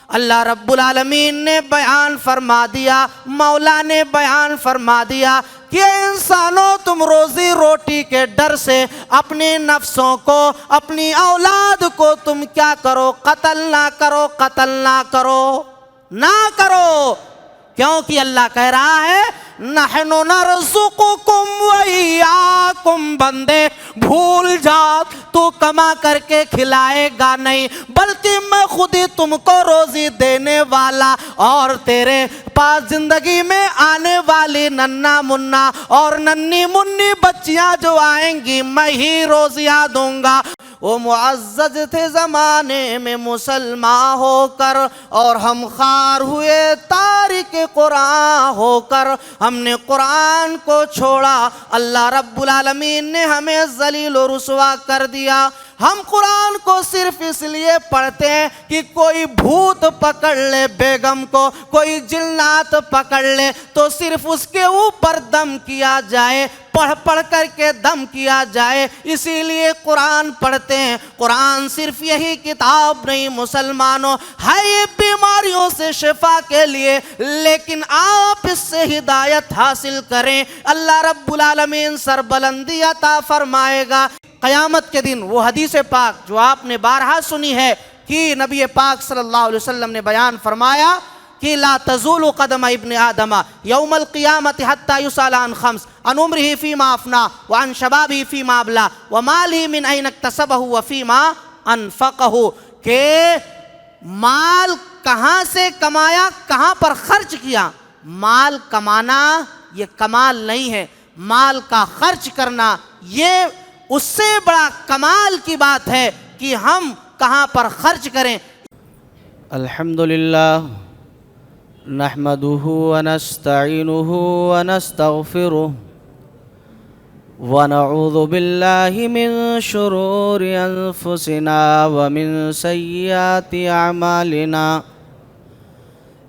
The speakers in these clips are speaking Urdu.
اللہ رب العالمین نے بیان فرما دیا، مولا نے بیان فرما دیا کہ انسانوں تم روزی روٹی کے ڈر سے اپنے نفسوں کو، اپنی اولاد کو تم کیا کرو؟ قتل نہ کرو، قتل نہ کرو، نہ کرو، کیونکہ اللہ کہہ رہا ہے نحن نرزقکم وإیاکم، بندے بھول جا تو کما کر کے کھلائے گا نہیں، بلکہ میں خود ہی تم کو روزی دینے والا، اور تیرے پاس زندگی میں آنے والی ننا منا اور ننی منی بچیاں جو آئیں گی میں ہی روزیاں دوں گا۔ وہ معزز تھے زمانے میں مسلمان ہو کر، اور ہم خوار ہوئے تارک قرآن ہو کر، ہم نے قرآن کو چھوڑا، اللہ رب العالمین نے ہمیں ذلیل و رسوا کر دیا۔ ہم قرآن کو صرف اس لیے پڑھتے ہیں کہ کوئی بھوت پکڑ لے بیگم کو، کوئی جنات پکڑ لے تو صرف اس کے اوپر دم کیا جائے، پڑھ پڑھ کر کے دم کیا جائے، اسی لیے قرآن پڑھتے ہیں۔ قرآن صرف یہی کتاب نہیں مسلمانوں، ہے یہ بیماریوں سے شفا کے لیے، لیکن آپ اس سے ہدایت حاصل کریں، اللہ رب العالمین سربلندی عطا فرمائے گا۔ قیامت کے دن وہ حدیث پاک جو آپ نے بارہا سنی ہے کہ نبی پاک صلی اللہ علیہ وسلم نے بیان فرمایا کہ لا تزول قدم ابن آدم یوم القیامت حتی یسأل عن خمس، عن عمره فیما افنا، وعن شبابه فیما ابلا، وماله من این اکتسبه وفیما انفقه، کہ مال کہاں سے کمایا، کہاں پر خرچ کیا۔ مال کمانا یہ کمال نہیں ہے، مال کا خرچ کرنا یہ اس سے بڑا کمال کی بات ہے کہ ہم کہاں پر خرچ کریں۔ الحمدللہ نحمده ونستعینه ونستغفره ونعوذ باللہ من شرور انفسنا ومن سیئات اعمالنا،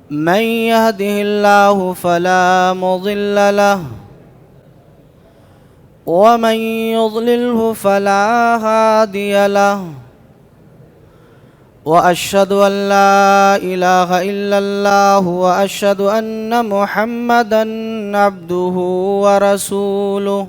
من يهده اللہ فلا مضل له ومن يضلله فلا هادي له، وأشهد أن لا إله إلا الله وأشهد أن محمدا عبده ورسوله۔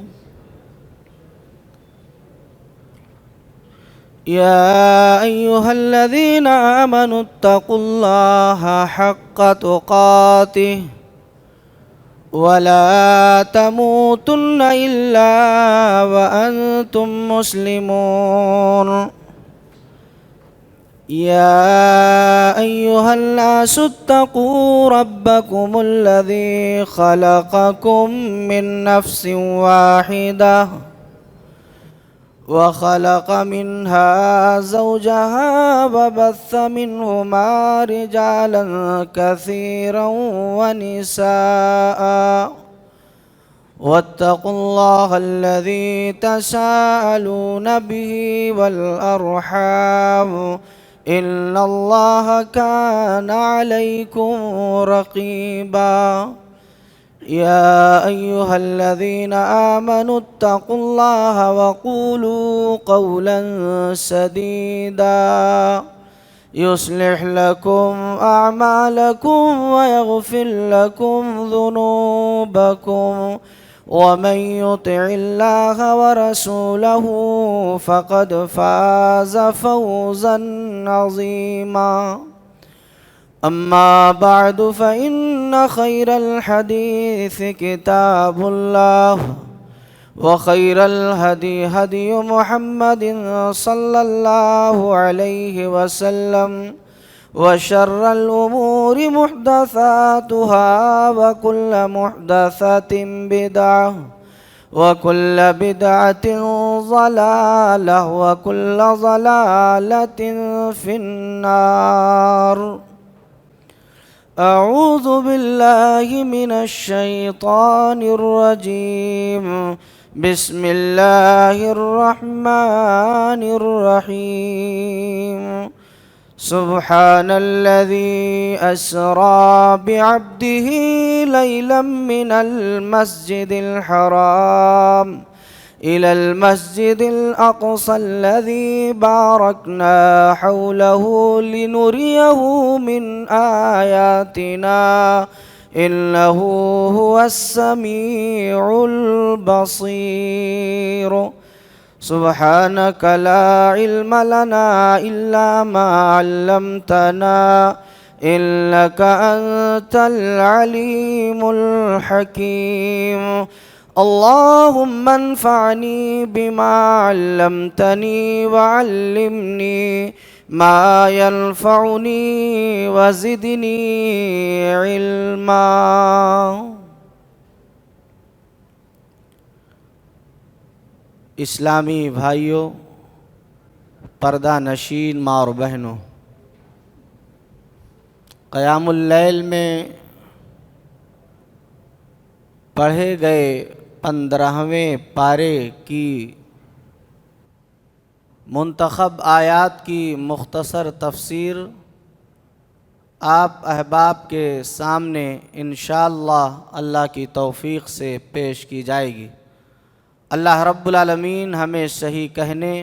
يا أيها الذين آمنوا اتقوا الله حق تقاته ولا تموتن إلا وأنتم مسلمون۔ يا أيها الناس اتقوا ربكم الذي خلقكم من نفس واحدة وخلق منها زوجها وبث منهما رجالا كثيرا ونساء، واتقوا الله الذي تساءلون به والأرحام إن الله كان عليكم رقيبا۔ يا أيها الذين آمنوا اتقوا الله وقولوا قولا سديدا يصلح لكم أعمالكم ويغفر لكم ذنوبكم، ومن يطع الله ورسوله فقد فاز فوزا عظيما۔ أما بعد فإن خير الحديث كتاب الله، وخير الهدي هدي محمد صلى الله عليه وسلم، وشر الأمور محدثاتها وكل محدثة بدعة وكل بدعة ضلالة وكل ضلالة في النار۔ أعوذ بالله من الشيطان الرجيم، بسم الله الرحمن الرحيم۔ سبحان الذي أسرى بعبده ليلا من المسجد الحرام إلى المسجد الأقصى الذي باركنا حوله لنريه من آياتنا إنه هو السميع البصير سبحانك لا علم لنا إلا ما علمتنا إنك أنت العليم الحكيم اللهم انفعني بما علمتني وعلمني ما ينفعني وزدني علما۔ اسلامی بھائیوں، پردہ نشین ماں اور بہنوں، قیام اللیل میں پڑھے گئے 15ویں پارے کی منتخب آیات کی مختصر تفسیر آپ احباب کے سامنے انشاءاللہ اللہ کی توفیق سے پیش کی جائے گی۔ اللہ رب العالمین ہمیں صحیح کہنے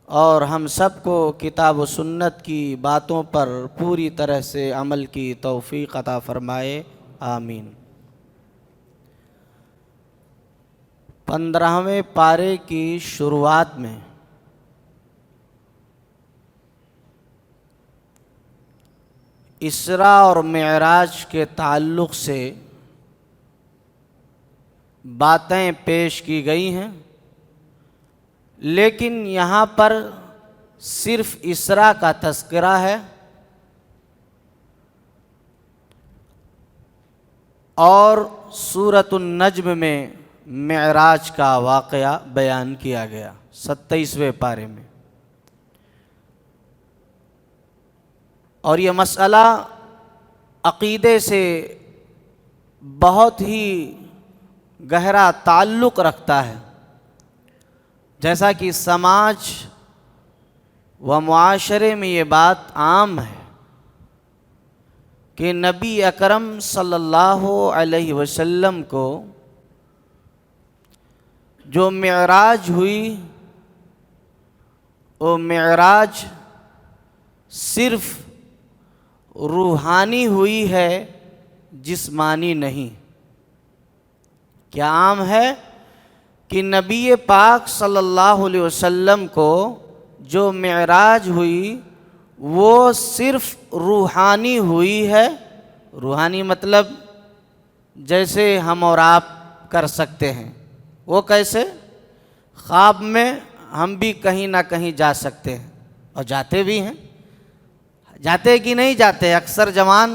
اور ہم سب کو کتاب و سنت کی باتوں پر پوری طرح سے عمل کی توفیق عطا فرمائے، آمین۔ 15ویں پارے کی شروعات میں اسراء اور معراج کے تعلق سے باتیں پیش کی گئی ہیں، لیکن یہاں پر صرف اسراء کا تذکرہ ہے اور سورۃ النجم میں معراج کا واقعہ بیان کیا گیا 27ویں پارے میں۔ اور یہ مسئلہ عقیدے سے بہت ہی گہرا تعلق رکھتا ہے، جیسا کہ سماج و معاشرے میں یہ بات عام ہے کہ نبی اکرم صلی اللہ علیہ وسلم کو جو معراج ہوئی وہ معراج صرف روحانی ہوئی ہے، جسمانی نہیں۔ کیا عام ہے کہ نبی پاک صلی اللہ علیہ وسلم کو جو معراج ہوئی وہ صرف روحانی ہوئی ہے؟ روحانی مطلب جیسے ہم اور آپ کر سکتے ہیں، وہ کیسے؟ خواب میں ہم بھی کہیں نہ کہیں جا سکتے ہیں اور جاتے بھی ہیں، جاتے کہ نہیں جاتے؟ اکثر جوان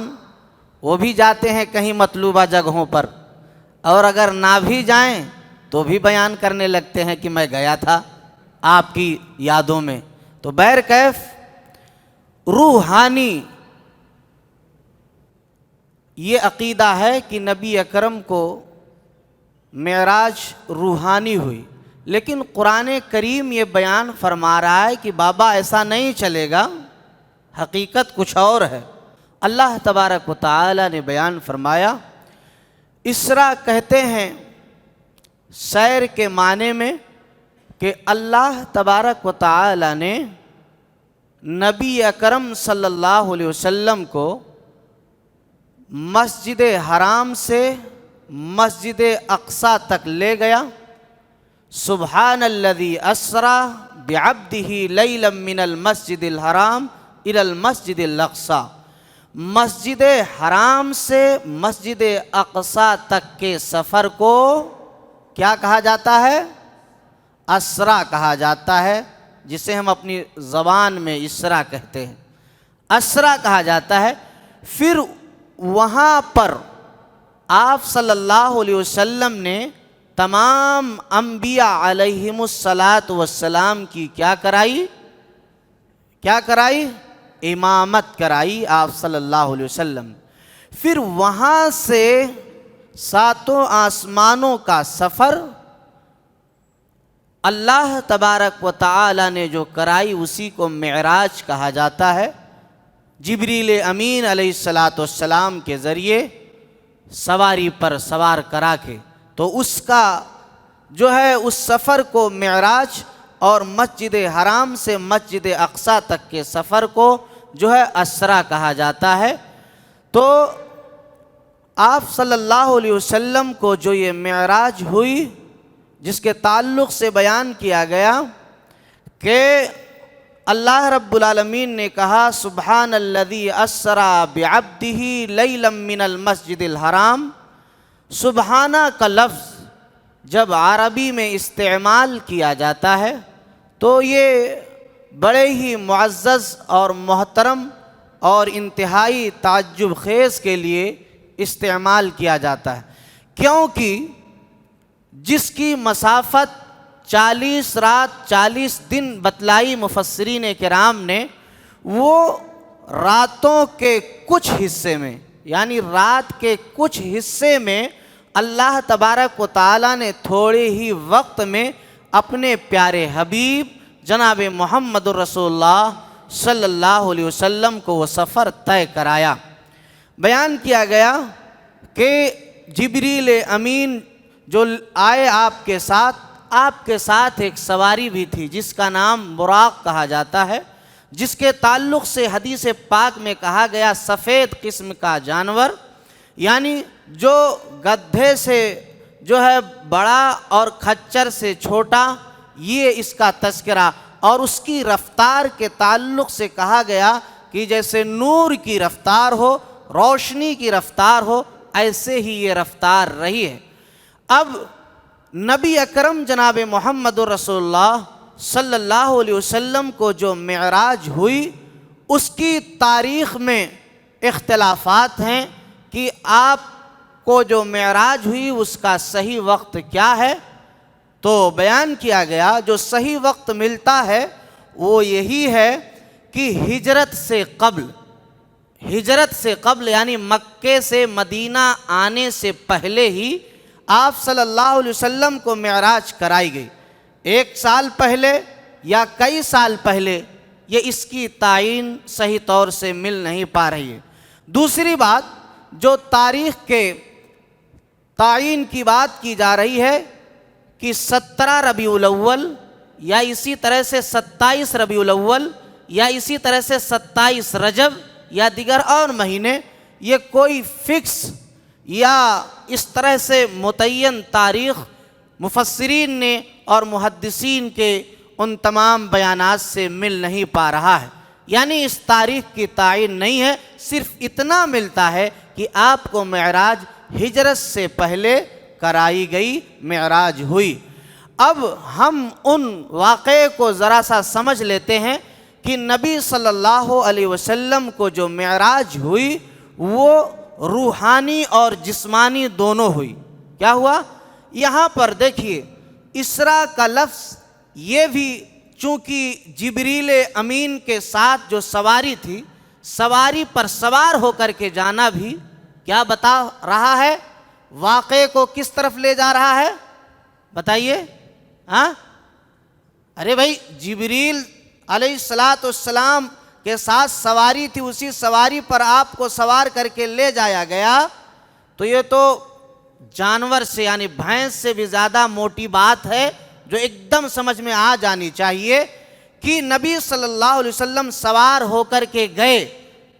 وہ بھی جاتے ہیں کہیں مطلوبہ جگہوں پر، اور اگر نہ بھی جائیں تو بھی بیان کرنے لگتے ہیں کہ میں گیا تھا آپ کی یادوں میں۔ تو بہرکیف روحانی یہ عقیدہ ہے کہ نبی اکرم کو معراج روحانی ہوئی، لیکن قرآن کریم یہ بیان فرما رہا ہے کہ بابا ایسا نہیں چلے گا، حقیقت کچھ اور ہے۔ اللہ تبارک و تعالی نے بیان فرمایا، اسراء کہتے ہیں سیر کے معنی میں کہ اللہ تبارک و تعالی نے نبی اکرم صلی اللہ علیہ وسلم کو مسجد حرام سے مسجد اقصی تک لے گیا۔ سبحان الذی اسری بعبدہ لیلا من المسجد الحرام الی المسجد الاقصی، مسجد حرام سے مسجد اقصی تک کے سفر کو کیا کہا جاتا ہے؟ اسرا کہا جاتا ہے، جسے ہم اپنی زبان میں اسرا کہتے ہیں، اسرا کہا جاتا ہے۔ پھر وہاں پر آپ صلی اللہ علیہ وسلم نے تمام انبیاء علیہم السلام کی کیا کرائی؟ امامت کرائی آپ صلی اللہ علیہ وسلم۔ پھر وہاں سے 7 آسمانوں کا سفر اللہ تبارک و تعالی نے جو کرائی اسی کو معراج کہا جاتا ہے۔ جبریل امین علیہ السلام کے ذریعے سواری پر سوار کرا کے، تو اس کا جو ہے اس سفر کو معراج اور مسجد حرام سے مسجد اقصیٰ تک کے سفر کو جو ہے اسرا کہا جاتا ہے۔ تو آپ صلی اللہ علیہ وسلم کو جو یہ معراج ہوئی، جس کے تعلق سے بیان کیا گیا کہ اللہ رب العالمین نے کہا سبحان الذی اسرا بعبدہ لیلا من المسجد الحرام۔ سبحانہ کا لفظ جب عربی میں استعمال کیا جاتا ہے تو یہ بڑے ہی معزز اور محترم اور انتہائی تعجب خیز کے لیے استعمال کیا جاتا ہے، کیونکہ جس کی مسافت 40 رات 40 دن بتلائی مفسرین کرام نے، وہ راتوں کے کچھ حصے میں، یعنی رات کے کچھ حصے میں اللہ تبارک و تعالیٰ نے تھوڑے ہی وقت میں اپنے پیارے حبیب جناب محمد الرسول اللہ صلی اللہ علیہ وسلم کو وہ سفر طے کرایا۔ بیان کیا گیا کہ جبریل امین جو آئے آپ کے ساتھ ایک سواری بھی تھی جس کا نام براق کہا جاتا ہے، جس کے تعلق سے حدیث پاک میں کہا گیا سفید قسم کا جانور، یعنی جو گدھے سے جو ہے بڑا اور کھچر سے چھوٹا، یہ اس کا تذکرہ، اور اس کی رفتار کے تعلق سے کہا گیا کہ جیسے نور کی رفتار ہو، روشنی کی رفتار ہو، ایسے ہی یہ رفتار رہی ہے۔ اب نبی اکرم جناب محمد الرسول اللہ صلی اللہ علیہ وسلم کو جو معراج ہوئی، اس کی تاریخ میں اختلافات ہیں کہ آپ کو جو معراج ہوئی اس کا صحیح وقت کیا ہے۔ تو بیان کیا گیا جو صحیح وقت ملتا ہے وہ یہی ہے کہ ہجرت سے قبل یعنی مکے سے مدینہ آنے سے پہلے ہی آپ صلی اللہ علیہ وسلم کو معراج کرائی گئی، 1 سال پہلے یا کئی سال پہلے، یہ اس کی تعین صحیح طور سے مل نہیں پا رہی ہے۔ دوسری بات، جو تاریخ کے تعین کی بات کی جا رہی ہے کہ 17 ربیع الاول یا اسی طرح سے 27 ربیع الاول یا اسی طرح سے 27 رجب یا دیگر اور مہینے، یہ کوئی فکس یا اس طرح سے متعین تاریخ مفسرین نے اور محدثین کے ان تمام بیانات سے مل نہیں پا رہا ہے، یعنی اس تاریخ کی تعین نہیں ہے، صرف اتنا ملتا ہے کہ آپ کو معراج ہجرت سے پہلے کرائی گئی، معراج ہوئی۔ اب ہم ان واقعے کو ذرا سا سمجھ لیتے ہیں کہ نبی صلی اللہ علیہ وسلم کو جو معراج ہوئی وہ روحانی اور جسمانی دونوں ہوئی۔ کیا ہوا؟ یہاں پر دیکھیے اسرا کا لفظ یہ بھی چونکہ جبریل امین کے ساتھ جو سواری تھی، سواری پر سوار ہو کر کے جانا بھی کیا بتا رہا ہے؟ واقعے کو کس طرف لے جا رہا ہے بتائیے؟ ارے بھائی، جبریل علیہ السلام کے ساتھ سواری تھی، اسی سواری پر آپ کو سوار کر کے لے جایا گیا، تو یہ تو جانور سے یعنی بھینس سے بھی زیادہ موٹی بات ہے جو ایک دم سمجھ میں آ جانی چاہیے کہ نبی صلی اللہ علیہ وسلم سوار ہو کر کے گئے،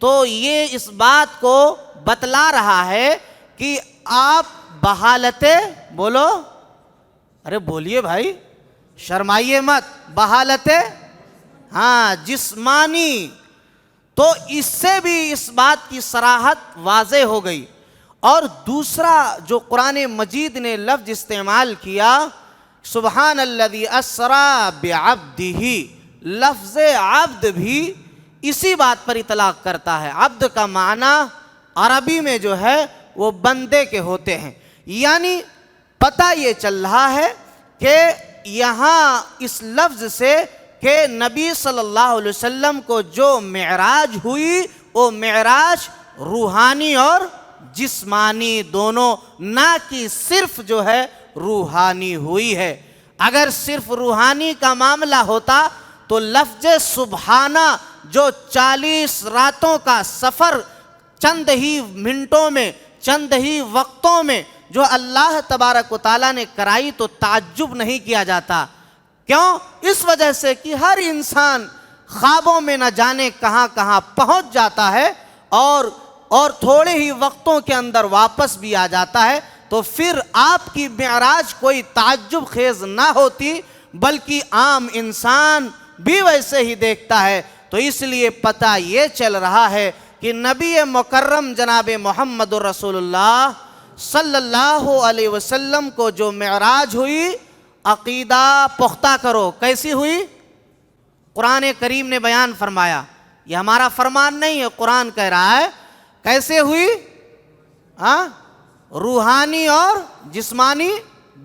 تو یہ اس بات کو بتلا رہا ہے کہ آپ بحالت بولو، ارے بولیے بھائی، شرمائیے مت، بحالت جسمانی، تو اس سے بھی اس بات کی صراحت واضح ہو گئی۔ اور دوسرا جو قرآن مجید نے لفظ استعمال کیا سبحان الذی اسرا بعبدہ، لفظ عبد بھی اسی بات پر اطلاق کرتا ہے۔ عبد کا معنی عربی میں جو ہے وہ بندے کے ہوتے ہیں، یعنی پتہ یہ چل رہا ہے کہ یہاں اس لفظ سے کہ نبی صلی اللہ علیہ وسلم کو جو معراج ہوئی وہ معراج روحانی اور جسمانی دونوں، نہ کہ صرف جو ہے روحانی ہوئی ہے۔ اگر صرف روحانی کا معاملہ ہوتا تو لفظ سبحانہ جو 40 راتوں کا سفر چند ہی منٹوں میں، چند ہی وقتوں میں جو اللہ تبارک و تعالیٰ نے کرائی تو تعجب نہیں کیا جاتا. کیوں؟ اس وجہ سے کہ ہر انسان خوابوں میں نہ جانے کہاں کہاں پہنچ جاتا ہے اور تھوڑے ہی وقتوں کے اندر واپس بھی آ جاتا ہے. تو پھر آپ کی معراج کوئی تعجب خیز نہ ہوتی بلکہ عام انسان بھی ویسے ہی دیکھتا ہے. تو اس لیے پتہ یہ چل رہا ہے کہ نبی مکرم جناب محمد رسول اللہ صلی اللہ علیہ وسلم کو جو معراج ہوئی، عقیدہ پختہ کرو. کیسی ہوئی؟ قرآن کریم نے بیان فرمایا. یہ ہمارا فرمان نہیں ہے، قرآن کہہ رہا ہے. کیسے ہوئی؟ روحانی اور جسمانی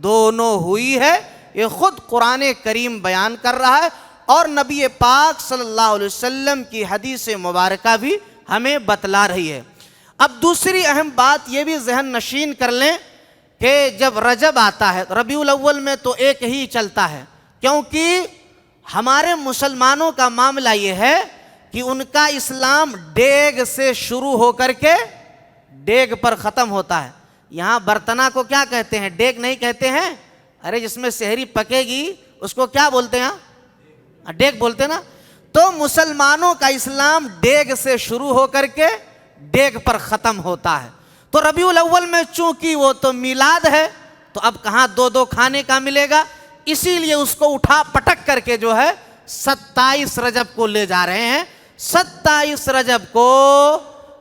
دونوں ہوئی ہے. یہ خود قرآن کریم بیان کر رہا ہے اور نبی پاک صلی اللہ علیہ وسلم کی حدیث مبارکہ بھی ہمیں بتلا رہی ہے. اب دوسری اہم بات یہ بھی ذہن نشین کر لیں کہ جب رجب آتا ہے، ربیع الاول میں تو ایک ہی چلتا ہے، کیونکہ ہمارے مسلمانوں کا معاملہ یہ ہے کہ ان کا اسلام ڈیگ سے شروع ہو کر کے ڈیگ پر ختم ہوتا ہے. یہاں برتنا کو کیا کہتے ہیں؟ ڈیگ نہیں کہتے ہیں. ارے جس میں سحری پکے گی اس کو کیا بولتے ہیں؟ ڈیگ بولتے نا. تو مسلمانوں کا اسلام ڈیگ سے شروع ہو کر کے ڈیگ پر ختم ہوتا ہے. تو ربیع الاول میں چونکہ وہ تو میلاد ہے تو اب کہاں دو کھانے کا ملے گا، اسی لیے اس کو اٹھا پٹک کر کے جو ہے 27 رجب کو لے جا رہے ہیں. 27 رجب کو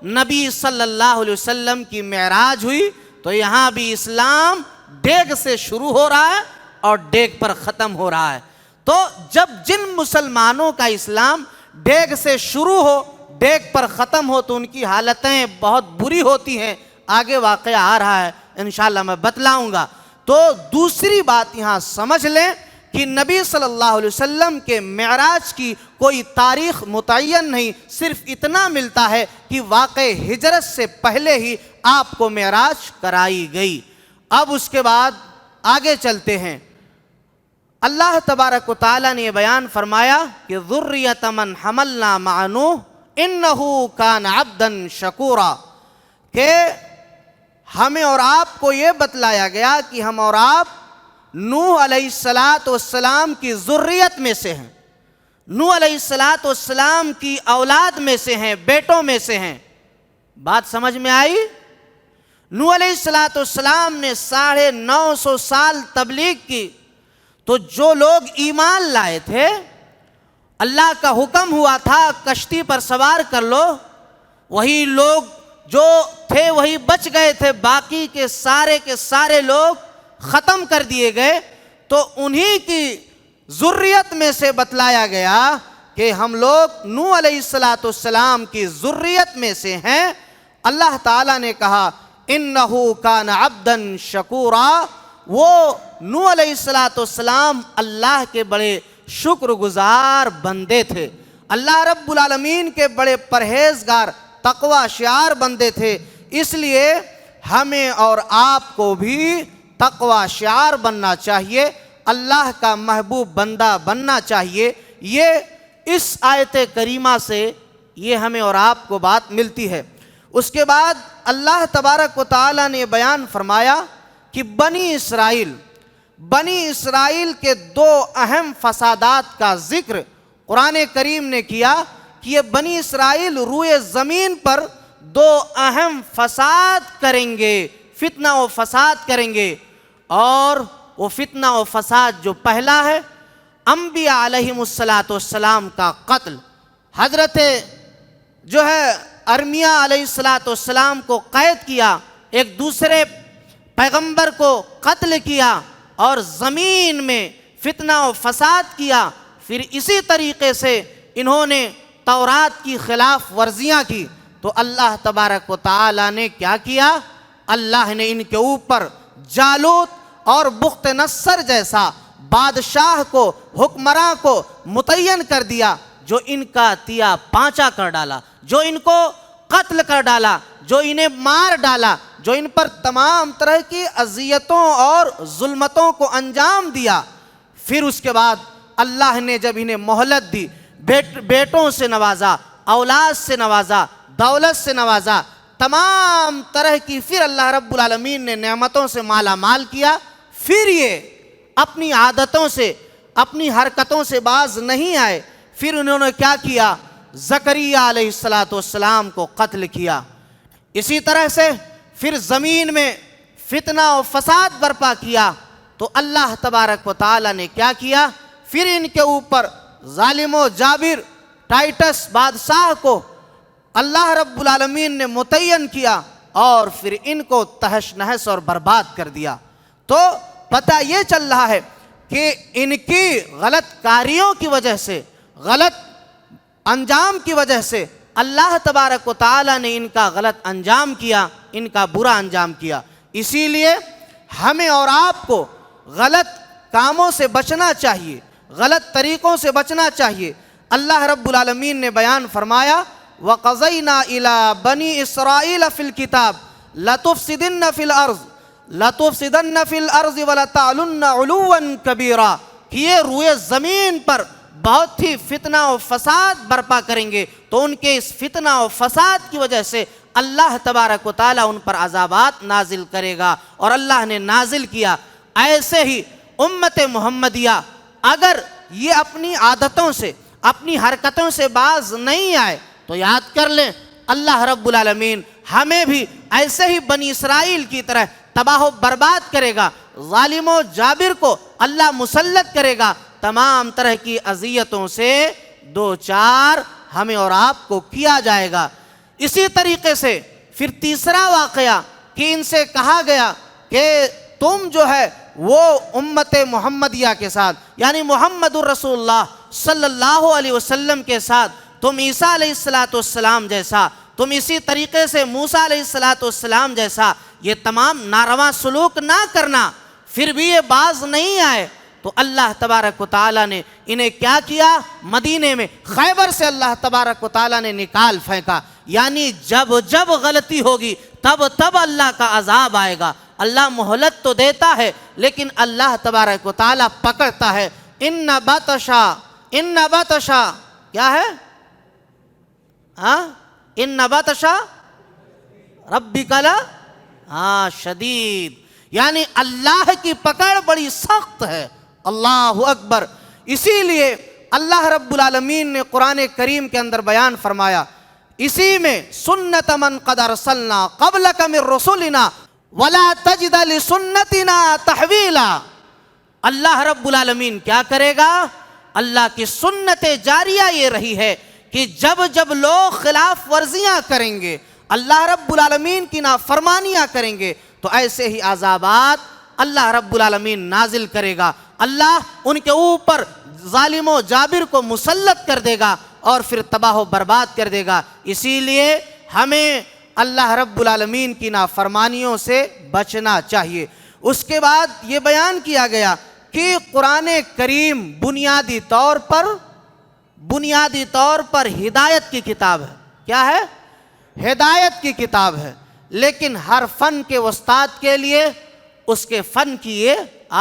نبی صلی اللہ علیہ وسلم کی معراج ہوئی. تو یہاں بھی اسلام ڈیگ سے شروع ہو رہا ہے اور ڈیگ پر ختم ہو رہا ہے. تو جب جن مسلمانوں کا اسلام ڈیگ سے شروع ہو ڈیگ پر ختم ہو تو ان کی حالتیں بہت بری ہوتی ہیں. آگے واقعہ آ رہا ہے، انشاءاللہ میں بتلاؤں گا. تو دوسری بات یہاں سمجھ لیں کہ نبی صلی اللہ علیہ وسلم کے معراج کی کوئی تاریخ متعین نہیں، صرف اتنا ملتا ہے کہ واقع ہجرت سے پہلے ہی آپ کو معراج کرائی گئی. اب اس کے بعد آگے چلتے ہیں. اللہ تبارک و تعالیٰ نے یہ بیان فرمایا کہ ذریۃ من حملنا مع نوح انہ کان عبدا شکورا، کہ ہمیں اور آپ کو یہ بتلایا گیا کہ ہم اور آپ نوح علیہ السلام کی ذریت میں سے ہیں، نوح علیہ السلام کی اولاد میں سے ہیں، بیٹوں میں سے ہیں. بات سمجھ میں آئی؟ نوح علیہ السلام نے 950 سال تبلیغ کی. تو جو لوگ ایمان لائے تھے، اللہ کا حکم ہوا تھا کشتی پر سوار کر لو، وہی لوگ جو تھے وہی بچ گئے تھے، باقی کے سارے لوگ ختم کر دیے گئے. تو انہی کی ذریت میں سے بتلایا گیا کہ ہم لوگ نوح علیہ السلام کی ذریت میں سے ہیں. اللہ تعالیٰ نے کہا انہ کان عبدا شکورا، وہ نوح علیہ السلام اللہ کے بڑے شکر گزار بندے تھے، اللہ رب العالمین کے بڑے پرہیزگار تقوی شعار بندے تھے. اس لیے ہمیں اور آپ کو بھی تقوی شعار بننا چاہیے، اللہ کا محبوب بندہ بننا چاہیے. یہ اس آیت کریمہ سے یہ ہمیں اور آپ کو بات ملتی ہے. اس کے بعد اللہ تبارک و تعالیٰ نے بیان فرمایا کہ بنی اسرائیل کے 2 اہم فسادات کا ذکر قرآن کریم نے کیا کہ یہ بنی اسرائیل روئے زمین پر 2 اہم فساد کریں گے، فتنہ و فساد کریں گے. اور وہ فتنہ و فساد جو پہلا ہے، انبیاء علیہم السلام کا قتل. حضرت جو ہے ارمیہ علیہ السلام کو قید کیا، ایک دوسرے پیغمبر کو قتل کیا اور زمین میں فتنہ و فساد کیا. پھر اسی طریقے سے انہوں نے تورات کی خلاف ورزیاں کی. تو اللہ تبارک و تعالیٰ نے کیا کیا؟ اللہ نے ان کے اوپر جالوت اور بخت نصر جیسا بادشاہ کو، حکمراں کو متعین کر دیا، جو ان کا تیا پانچا کر ڈالا، جو ان کو قتل کر ڈالا، جو انہیں مار ڈالا، جو ان پر تمام طرح کی اذیتوں اور ظلمتوں کو انجام دیا. پھر اس کے بعد اللہ نے جب انہیں مہلت دی، بیٹوں سے نوازا، اولاد سے نوازا، دولت سے نوازا، تمام طرح کی پھر اللہ رب العالمین نے نعمتوں سے مالا مال کیا. پھر یہ اپنی عادتوں سے اپنی حرکتوں سے باز نہیں آئے. پھر انہوں نے کیا کیا؟ زکریا علیہ السلام کو قتل کیا. اسی طرح سے پھر زمین میں فتنہ و فساد برپا کیا. تو اللہ تبارک و تعالی نے کیا کیا؟ پھر ان کے اوپر ظالم و جابر ٹائٹس بادشاہ کو اللہ رب العالمین نے متعین کیا اور پھر ان کو تہش نہس اور برباد کر دیا. تو پتہ یہ چل رہا ہے کہ ان کی غلط کاریوں کی وجہ سے، غلط انجام کی وجہ سے اللہ تبارک و تعالی نے ان کا غلط انجام کیا، ان کا برا انجام کیا. اسی لیے ہمیں اور آپ کو غلط کاموں سے بچنا چاہیے، غلط طریقوں سے بچنا چاہیے. اللہ رب العالمین نے بیان فرمایا وَقَضَيْنَا إِلَىٰ بَنِي إِسْرَائِيلَ فِي الْكِتَابِ لَتُفْسِدِنَّ فِي الْأَرْضِ وَلَتَعْلُنَّ عُلُوًّا كَبِيرًا کہ یہ روئے زمین پر بہت ہی فتنہ و فساد برپا کریں گے. تو ان کے اس فتنہ و فساد کی وجہ سے اللہ تبارک و تعالیٰ ان پر عذابات نازل کرے گا، اور اللہ نے نازل کیا. ایسے ہی امت محمدیہ اگر یہ اپنی عادتوں سے اپنی حرکتوں سے باز نہیں آئے تو یاد کر لیں اللہ رب العالمین ہمیں بھی ایسے ہی بنی اسرائیل کی طرح تباہ و برباد کرے گا. ظالم و جابر کو اللہ مسلط کرے گا. تمام طرح کی اذیتوں سے دو چار ہمیں اور آپ کو کیا جائے گا. اسی طریقے سے پھر تیسرا واقعہ کہ ان سے کہا گیا کہ تم جو ہے وہ امت محمدیہ کے ساتھ یعنی محمد الرسول اللہ صلی اللہ علیہ وسلم کے ساتھ تم عیسیٰ علیہ السلام جیسا، تم اسی طریقے سے موسیٰ علیہ السلام جیسا یہ تمام ناروا سلوک نہ کرنا. پھر بھی یہ باز نہیں آئے تو اللہ تبارک و تعالیٰ نے انہیں کیا کیا؟ مدینے میں خیبر سے اللہ تبارک و تعالیٰ نے نکال پھینکا. یعنی جب جب غلطی ہوگی تب اللہ کا عذاب آئے گا. اللہ مہلت تو دیتا ہے لیکن اللہ تبارک و تعالیٰ پکڑتا ہے. ان بطشا کیا ہے؟ ان بطشا ربک شدید، یعنی اللہ کی پکڑ بڑی سخت ہے. اللہ اکبر. اسی لیے اللہ رب العالمین نے قرآن کریم کے اندر بیان فرمایا اسی میں سنت من قد ارسلنا قبلک من رسلنا ولا تجد لسنتنا تحویلا. اللہ رب العالمین کیا کرے گا؟ اللہ کی سنت جاریہ یہ رہی ہے کہ جب جب لوگ خلاف ورزیاں کریں گے، اللہ رب العالمین کی نافرمانیاں کریں گے تو ایسے ہی عذابات اللہ رب العالمین نازل کرے گا. اللہ ان کے اوپر ظالم و جابر کو مسلط کر دے گا اور پھر تباہ و برباد کر دے گا. اسی لیے ہمیں اللہ رب العالمین کی نافرمانیوں سے بچنا چاہیے. اس کے بعد یہ بیان کیا گیا کہ قرآن کریم بنیادی طور پر ہدایت کی کتاب ہے. کیا ہے؟ ہدایت کی کتاب ہے. لیکن ہر فن کے استاد کے لیے اس کے فن کی یہ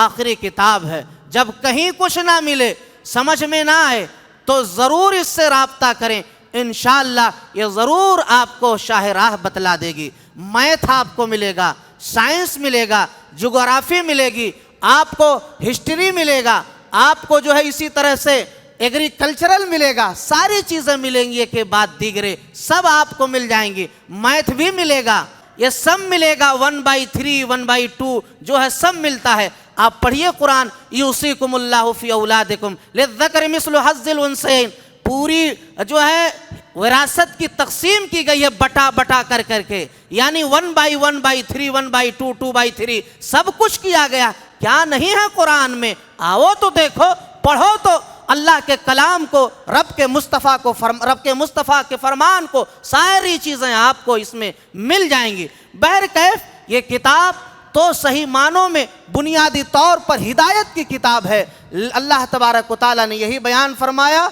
آخری کتاب ہے. جب کہیں کچھ نہ ملے، سمجھ میں نہ آئے تو ضرور اس سے رابطہ کریں. انشاءاللہ یہ ضرور آپ کو شاہ راہ بتلا دے گی. میتھ آپ کو ملے گا، سائنس ملے گا، جغرافی ملے گی، آپ کو ہسٹری ملے گا، آپ کو جو ہے اسی طرح سے ایگریکلچرل ملے گا. ساری چیزیں ملیں گی کہ بات دیگرے سب آپ کو مل جائیں گی. میتھ بھی ملے گا، یہ سب ملے گا. 1/3 1/2 جو ہے سب ملتا ہے. آپ پڑھیے قرآن. یوصیکم اللہ فی اولادکم للذکر مثل حظ الانثیین. پوری جو ہے وراثت کی تقسیم کی گئی ہے بٹا کر کے، یعنی 1/1/3 1/2 2/3 سب کچھ کیا گیا. کیا نہیں ہے قرآن میں؟ آؤ تو دیکھو، پڑھو تو اللہ کے کلام کو، رب کے مصطفیٰ کے فرمان کو، ساری چیزیں آپ کو اس میں مل جائیں گی. بہرکیف یہ کتاب تو صحیح معنوں میں بنیادی طور پر ہدایت کی کتاب ہے. اللہ تبارک و تعالیٰ نے یہی بیان فرمایا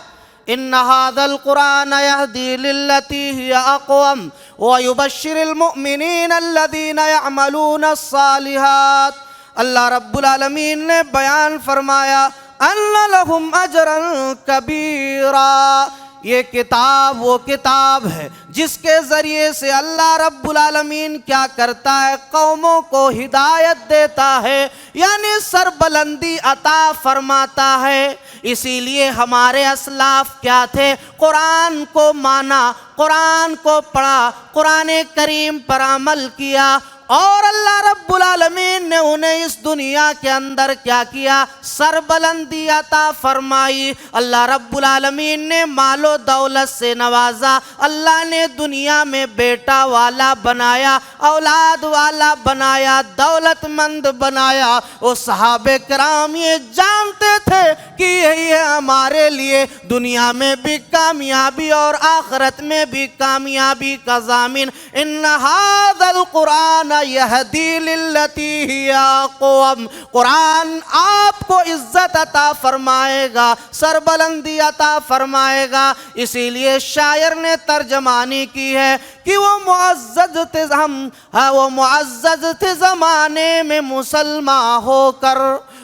ان هذا القرآن يهدي للتي هي اقوم ويبشر المؤمنين الذين يعملون الصالحات. اللہ رب العالمین نے بیان فرمایا ان لهم اجرا کبیرا. یہ کتاب وہ کتاب ہے جس کے ذریعے سے اللہ رب العالمین کیا کرتا ہے؟ قوموں کو ہدایت دیتا ہے، یعنی سربلندی عطا فرماتا ہے۔ اسی لیے ہمارے اسلاف کیا تھے؟ قرآن کو مانا، قرآن کو پڑھا، قرآن کریم پر عمل کیا، اور اللہ رب العالمین نے انہیں اس دنیا کے اندر کیا کیا؟ سربلندی عطا فرمائی۔ اللہ رب العالمین نے مال و دولت سے نوازا، اللہ نے دنیا میں بیٹا والا بنایا، اولاد والا بنایا، دولت مند بنایا۔ وہ صحابہ کرام یہ جانتے تھے کہ یہی ہے ہمارے لیے دنیا میں بھی کامیابی اور آخرت میں بھی کامیابی کا ضامن۔ ان ھذا القرآن یہدی للتی ہی اقوم، قرآن آپ کو عزت عطا فرمائے گا، سربلندی عطا فرمائے گا۔ اسی لیے شاعر نے ترجمانی کی ہے کہ وہ معزز تھے زمانے میں مسلمان ہو کر،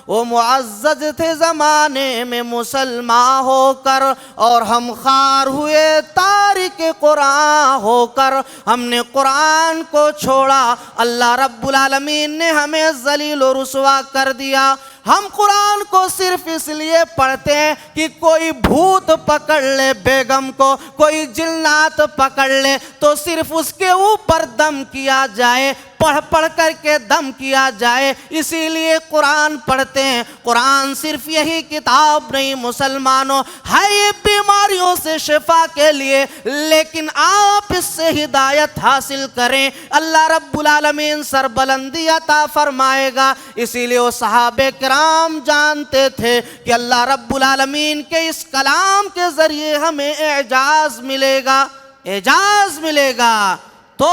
وہ معزز تھے زمانے میں مسلمان ہو کر، اور ہم خوار ہوئے تارک قرآن ہو کر۔ ہم نے قرآن کو چھوڑا، اللہ رب العالمین نے ہمیں ذلیل و رسوا کر دیا۔ ہم قرآن کو صرف اس لیے پڑھتے ہیں کہ کوئی بھوت پکڑ لے بیگم کو، کوئی جنات پکڑ لے تو صرف اس کے اوپر دم کیا جائے، پڑھ پڑھ کر کے دم کیا جائے، اسی لیے قرآن پڑھتے ہیں۔ قرآن صرف یہی کتاب نہیں مسلمانوں، ہے یہ بیماریوں سے شفا کے لیے، لیکن آپ اس سے ہدایت حاصل کریں، اللہ رب العالمین سربلندی عطا فرمائے گا۔ اسی لیے وہ صحابہ کرام جانتے تھے کہ اللہ رب العالمین کے اس کلام کے ذریعے ہمیں اعجاز ملے گا، اعجاز ملے گا، تو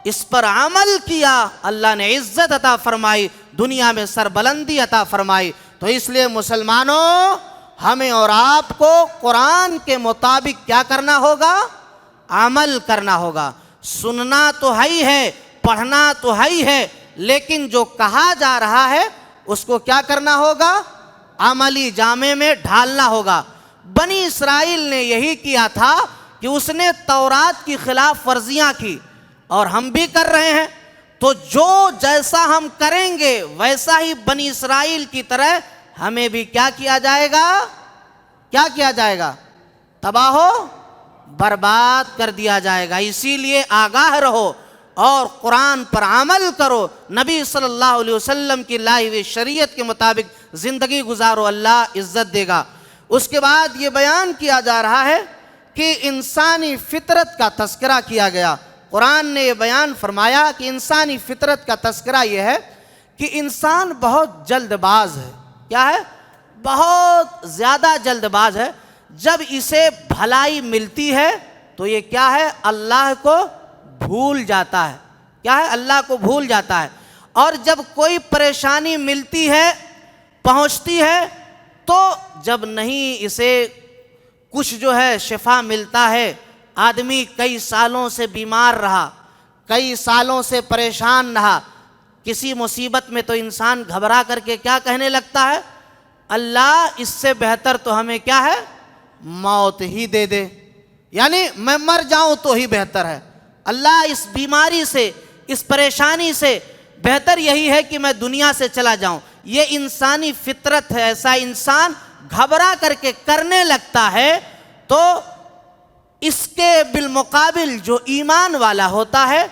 اس پر عمل کیا، اللہ نے عزت عطا فرمائی، دنیا میں سربلندی عطا فرمائی۔ تو اس لیے مسلمانوں، ہمیں اور آپ کو قرآن کے مطابق کیا کرنا ہوگا؟ عمل کرنا ہوگا۔ سننا تو ہے ہی ہے، پڑھنا تو ہے ہی ہے، لیکن جو کہا جا رہا ہے اس کو کیا کرنا ہوگا؟ عملی جامے میں ڈھالنا ہوگا۔ بنی اسرائیل نے یہی کیا تھا کہ اس نے تورات کی خلاف ورزیاں کی، اور ہم بھی کر رہے ہیں، تو جو جیسا ہم کریں گے ویسا ہی بنی اسرائیل کی طرح ہمیں بھی کیا کیا جائے گا؟ کیا کیا جائے گا؟ تباہ و برباد کر دیا جائے گا۔ اسی لیے آگاہ رہو اور قرآن پر عمل کرو، نبی صلی اللہ علیہ وسلم کی لائی ہوئی شریعت کے مطابق زندگی گزارو، اللہ عزت دے گا۔ اس کے بعد یہ بیان کیا جا رہا ہے کہ انسانی فطرت کا تذکرہ کیا گیا۔ قرآن نے یہ بیان فرمایا کہ انسانی فطرت کا تذکرہ یہ ہے کہ انسان بہت جلد باز ہے۔ کیا ہے؟ بہت زیادہ جلد باز ہے۔ جب اسے بھلائی ملتی ہے تو یہ کیا ہے؟ اللہ کو بھول جاتا ہے۔ کیا ہے؟ اللہ کو بھول جاتا ہے۔ اور جب کوئی پریشانی ملتی ہے، پہنچتی ہے، تو جب نہیں اسے کچھ جو ہے شفا ملتا ہے، آدمی کئی سالوں سے بیمار رہا، کئی سالوں سے پریشان رہا، کسی مصیبت میں تو انسان گھبرا کر کے کیا کہنے لگتا ہے؟ اللہ اس سے بہتر تو ہمیں کیا ہے؟ موت ہی دے دے، یعنی میں مر جاؤں تو ہی بہتر ہے۔ اللہ اس بیماری سے، اس پریشانی سے بہتر یہی ہے کہ میں دنیا سے چلا جاؤں۔ یہ انسانی فطرت ہے، ایسا انسان گھبرا کر کے کرنے لگتا ہے۔ تو اس کے بالمقابل جو ایمان والا ہوتا ہے،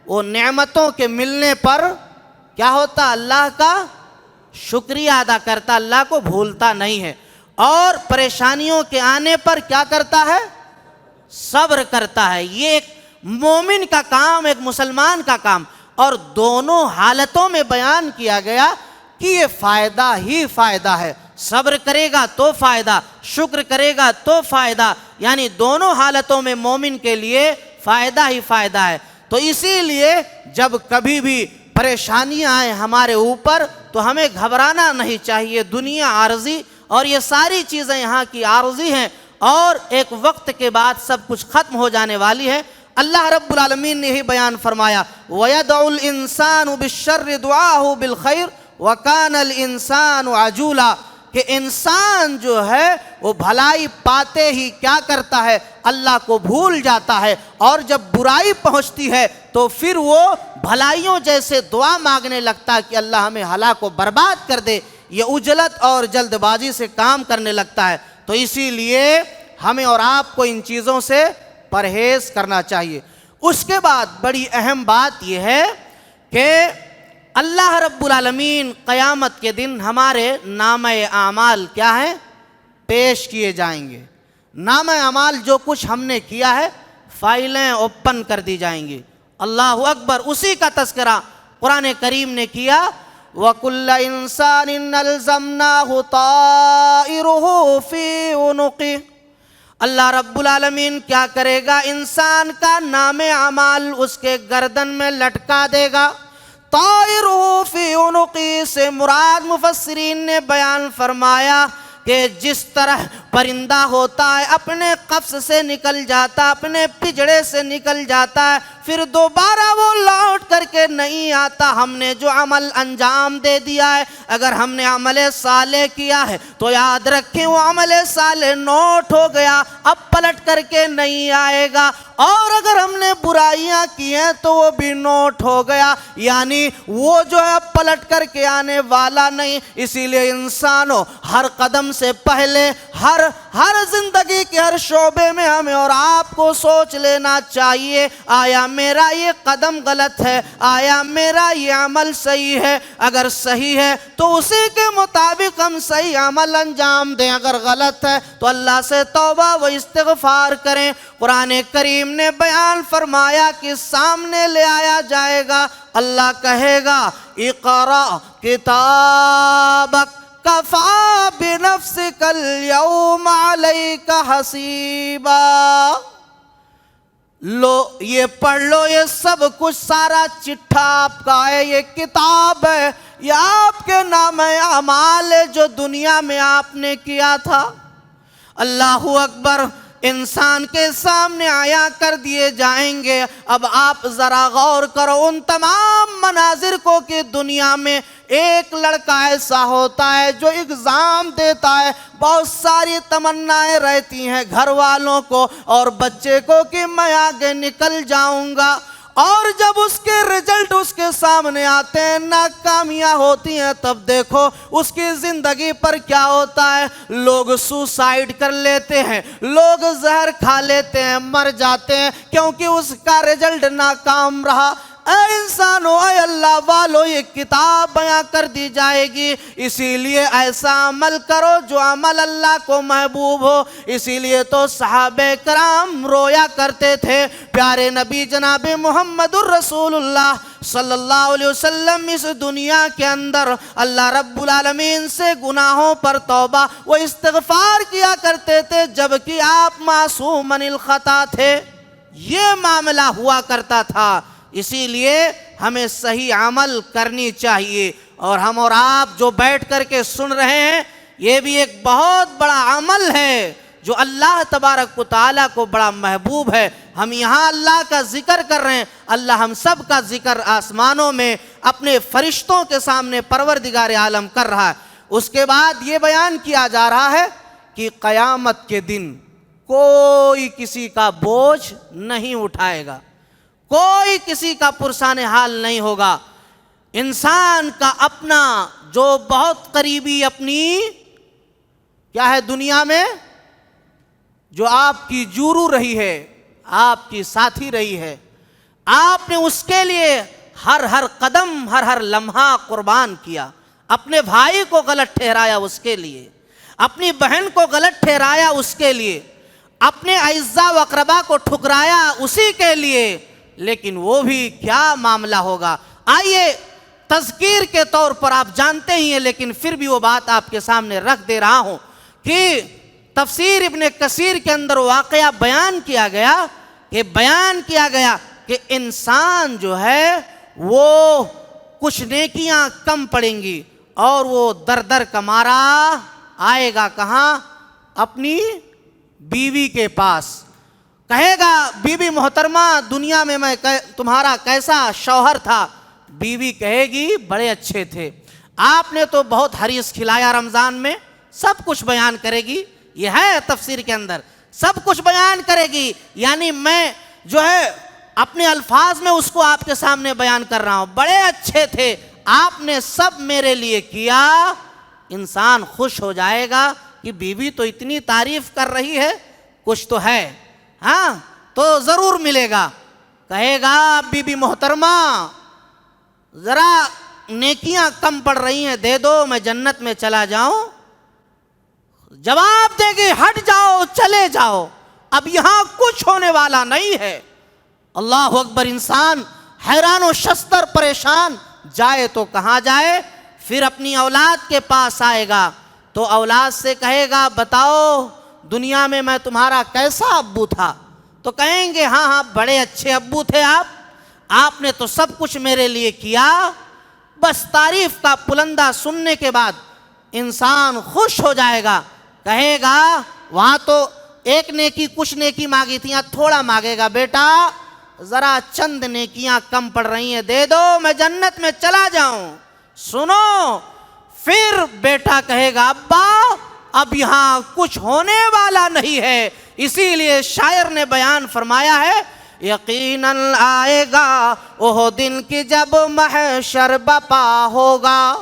وہ نعمتوں کے ملنے پر کیا ہوتا؟ اللہ کا شکریہ ادا کرتا، اللہ کو بھولتا نہیں ہے، اور پریشانیوں کے آنے پر کیا کرتا ہے؟ صبر کرتا ہے۔ یہ ایک مومن کا کام، ایک مسلمان کا کام، اور دونوں حالتوں میں بیان کیا گیا کہ یہ فائدہ ہی فائدہ ہے۔ صبر کرے گا تو فائدہ، شکر کرے گا تو فائدہ، یعنی دونوں حالتوں میں مومن کے لیے فائدہ ہی فائدہ ہے۔ تو اسی لیے جب کبھی بھی پریشانیاں آئیں ہمارے اوپر تو ہمیں گھبرانا نہیں چاہیے۔ دنیا عارضی، اور یہ ساری چیزیں یہاں کی عارضی ہیں، اور ایک وقت کے بعد سب کچھ ختم ہو جانے والی ہے۔ اللہ رب العالمین نے ہی بیان فرمایا، وَيَدْعُ الْإِنسَانُ بِالشَّرِّ دُعَاهُ بِالْخَيْرِ وَكَانَ الْإِنسَانُ عَجُولًا، کہ انسان جو ہے وہ بھلائی پاتے ہی کیا کرتا ہے، اللہ کو بھول جاتا ہے، اور جب برائی پہنچتی ہے تو پھر وہ بھلائیوں جیسے دعا مانگنے لگتا ہے کہ اللہ ہمیں ہلاک و برباد کر دے، یہ عجلت اور جلد بازی سے کام کرنے لگتا ہے۔ تو اسی لیے ہمیں اور آپ کو ان چیزوں سے پرہیز کرنا چاہیے۔ اس کے بعد بڑی اہم بات یہ ہے کہ اللہ رب العالمین قیامت کے دن ہمارے نامہ اعمال کیا ہیں، پیش کیے جائیں گے۔ نامہ اعمال جو کچھ ہم نے کیا ہے، فائلیں اوپن کر دی جائیں گی۔ اللہ اکبر، اسی کا تذکرہ قرآن کریم نے کیا، وَكُلَّ إِنسَانٍ أَلْزَمْنَاهُ طَائِرُهُ فِي عُنُقِهِ۔ اللہ رب العالمین کیا کرے گا، انسان کا نام اعمال اس کے گردن میں لٹکا دے گا۔ طائرُهُ فِي عُنُقِهِ سے مراد مفسرین نے بیان فرمایا کہ جس طرح پرندہ ہوتا ہے اپنے قفس سے نکل جاتا، اپنے پجڑے سے نکل جاتا ہے، پھر دوبارہ وہ لوٹ کر کے نہیں آتا۔ ہم نے جو عمل انجام دے دیا ہے، اگر ہم نے عمل صالح کیا ہے تو یاد رکھیں وہ عمل صالح نوٹ ہو گیا، اب پلٹ کر کے نہیں آئے گا، اور اگر ہم نے برائیاں کی ہیں تو وہ بھی نوٹ ہو گیا، یعنی وہ جو ہے اب پلٹ کر کے آنے والا نہیں۔ اسی لیے انسانوں ہر قدم سے پہلے ہر زندگی کے ہر شعبے میں ہمیں اور آپ کو سوچ لینا چاہیے، آیا میرا یہ قدم غلط ہے، آیا میرا یہ عمل صحیح ہے؟ اگر صحیح ہے تو اسی کے مطابق ہم صحیح عمل انجام دیں، اگر غلط ہے تو اللہ سے توبہ و استغفار کریں۔ قرآن کریم نے بیان فرمایا کہ سامنے لے آیا جائے گا، اللہ کہے گا اقرأ کتابک کفا بنفسک اليوم علیک حسیبا۔ لو یہ پڑھ لو، یہ سب کچھ سارا چٹھا آپ کا ہے، یہ کتاب ہے، یہ آپ کے نام اعمال ہے جو دنیا میں آپ نے کیا تھا۔ اللہ اکبر، انسان کے سامنے آیا کر دیے جائیں گے۔ اب آپ ذرا غور کرو ان تمام مناظر کو کہ دنیا میں ایک لڑکا ایسا ہوتا ہے جو ایگزام دیتا ہے، بہت ساری تمنائیں رہتی ہیں گھر والوں کو اور بچے کو کہ میں آگے نکل جاؤں گا، اور جب اس کے رزلٹ اس کے سامنے آتے ہیں، ناکامیاں ہوتی ہیں، تب دیکھو اس کی زندگی پر کیا ہوتا ہے۔ لوگ سوسائیڈ کر لیتے ہیں، لوگ زہر کھا لیتے ہیں، مر جاتے ہیں، کیونکہ اس کا رزلٹ ناکام رہا۔ اے انسانو، اے اللہ والو، یہ کتاب بیان کر دی جائے گی، اسی لیے ایسا عمل کرو جو عمل اللہ کو محبوب ہو۔ اسی لیے تو صحابہ کرام رویا کرتے تھے، پیارے نبی جناب محمد الرسول اللہ صلی اللہ علیہ وسلم اس دنیا کے اندر اللہ رب العالمین سے گناہوں پر توبہ و استغفار کیا کرتے تھے، جبکہ آپ معصوم من الخطا تھے۔ یہ معاملہ ہوا کرتا تھا، اسی لیے ہمیں صحیح عمل کرنی چاہیے۔ اور ہم اور آپ جو بیٹھ کر کے سن رہے ہیں، یہ بھی ایک بہت بڑا عمل ہے جو اللہ تبارک و تعالیٰ کو بڑا محبوب ہے۔ ہم یہاں اللہ کا ذکر کر رہے ہیں، اللہ ہم سب کا ذکر آسمانوں میں اپنے فرشتوں کے سامنے پروردگار عالم کر رہا ہے۔ اس کے بعد یہ بیان کیا جا رہا ہے کہ قیامت کے دن کوئی کسی کا بوجھ نہیں اٹھائے گا، کوئی کسی کا پرسان حال نہیں ہوگا۔ انسان کا اپنا جو بہت قریبی اپنی کیا ہے دنیا میں، جو آپ کی جورو رہی ہے، آپ کی ساتھی رہی ہے، آپ نے اس کے لیے ہر قدم ہر لمحہ قربان کیا، اپنے بھائی کو غلط ٹھہرایا اس کے لیے، اپنی بہن کو غلط ٹھہرایا اس کے لیے، اپنے اعزاء و اقربا کو ٹھکرایا اسی کے لیے، لیکن وہ بھی کیا معاملہ ہوگا۔ آئیے تذکیر کے طور پر آپ جانتے ہی ہیں، لیکن پھر بھی وہ بات آپ کے سامنے رکھ دے رہا ہوں کہ تفسیر ابن کثیر کے اندر واقعہ بیان کیا گیا کہ انسان جو ہے وہ کچھ نیکیاں کم پڑیں گی اور وہ در کا مارا آئے گا کہاں؟ اپنی بیوی کے پاس، کہے گا بی بی محترمہ دنیا میں تمہارا کیسا شوہر تھا؟ بیوی کہے گی بڑے اچھے تھے، آپ نے تو بہت حریص کھلایا رمضان میں، سب کچھ بیان کرے گی. یہ ہے تفسیر کے اندر سب کچھ بیان کرے گی. یعنی میں جو ہے اپنے الفاظ میں اس کو آپ کے سامنے بیان کر رہا ہوں. بڑے اچھے تھے, آپ نے سب میرے لیے کیا. انسان خوش ہو جائے گا کہ بیوی تو اتنی تعریف کر رہی ہے, کچھ تو ہے, ہاں تو ضرور ملے گا. کہے گا بی بی محترمہ ذرا نیکیاں کم پڑ رہی ہیں, دے دو میں جنت میں چلا جاؤں. جواب دے گی ہٹ جاؤ, چلے جاؤ, اب یہاں کچھ ہونے والا نہیں ہے. اللہ اکبر. انسان حیران و شستر پریشان, جائے تو کہاں جائے. پھر اپنی اولاد کے پاس آئے گا تو اولاد سے کہے گا بتاؤ دنیا میں میں تمہارا کیسا ابو تھا. تو کہیں گے ہاں ہاں بڑے اچھے ابو تھے آپ نے تو سب کچھ میرے لیے کیا. بس تعریف کا پلندہ سننے کے بعد انسان خوش ہو جائے گا. کہے گا وہاں تو ایک نیکی کچھ نیکی مانگی تھی, تھوڑا مانگے گا بیٹا ذرا چند نیکیاں کم پڑ رہی ہیں, دے دو میں جنت میں چلا جاؤں. سنو پھر بیٹا کہے گا ابا اب یہاں کچھ ہونے والا نہیں ہے. اسی لیے شاعر نے بیان فرمایا ہے یقیناً آئے گا وہ دن کی جب محشر بپا ہوگا.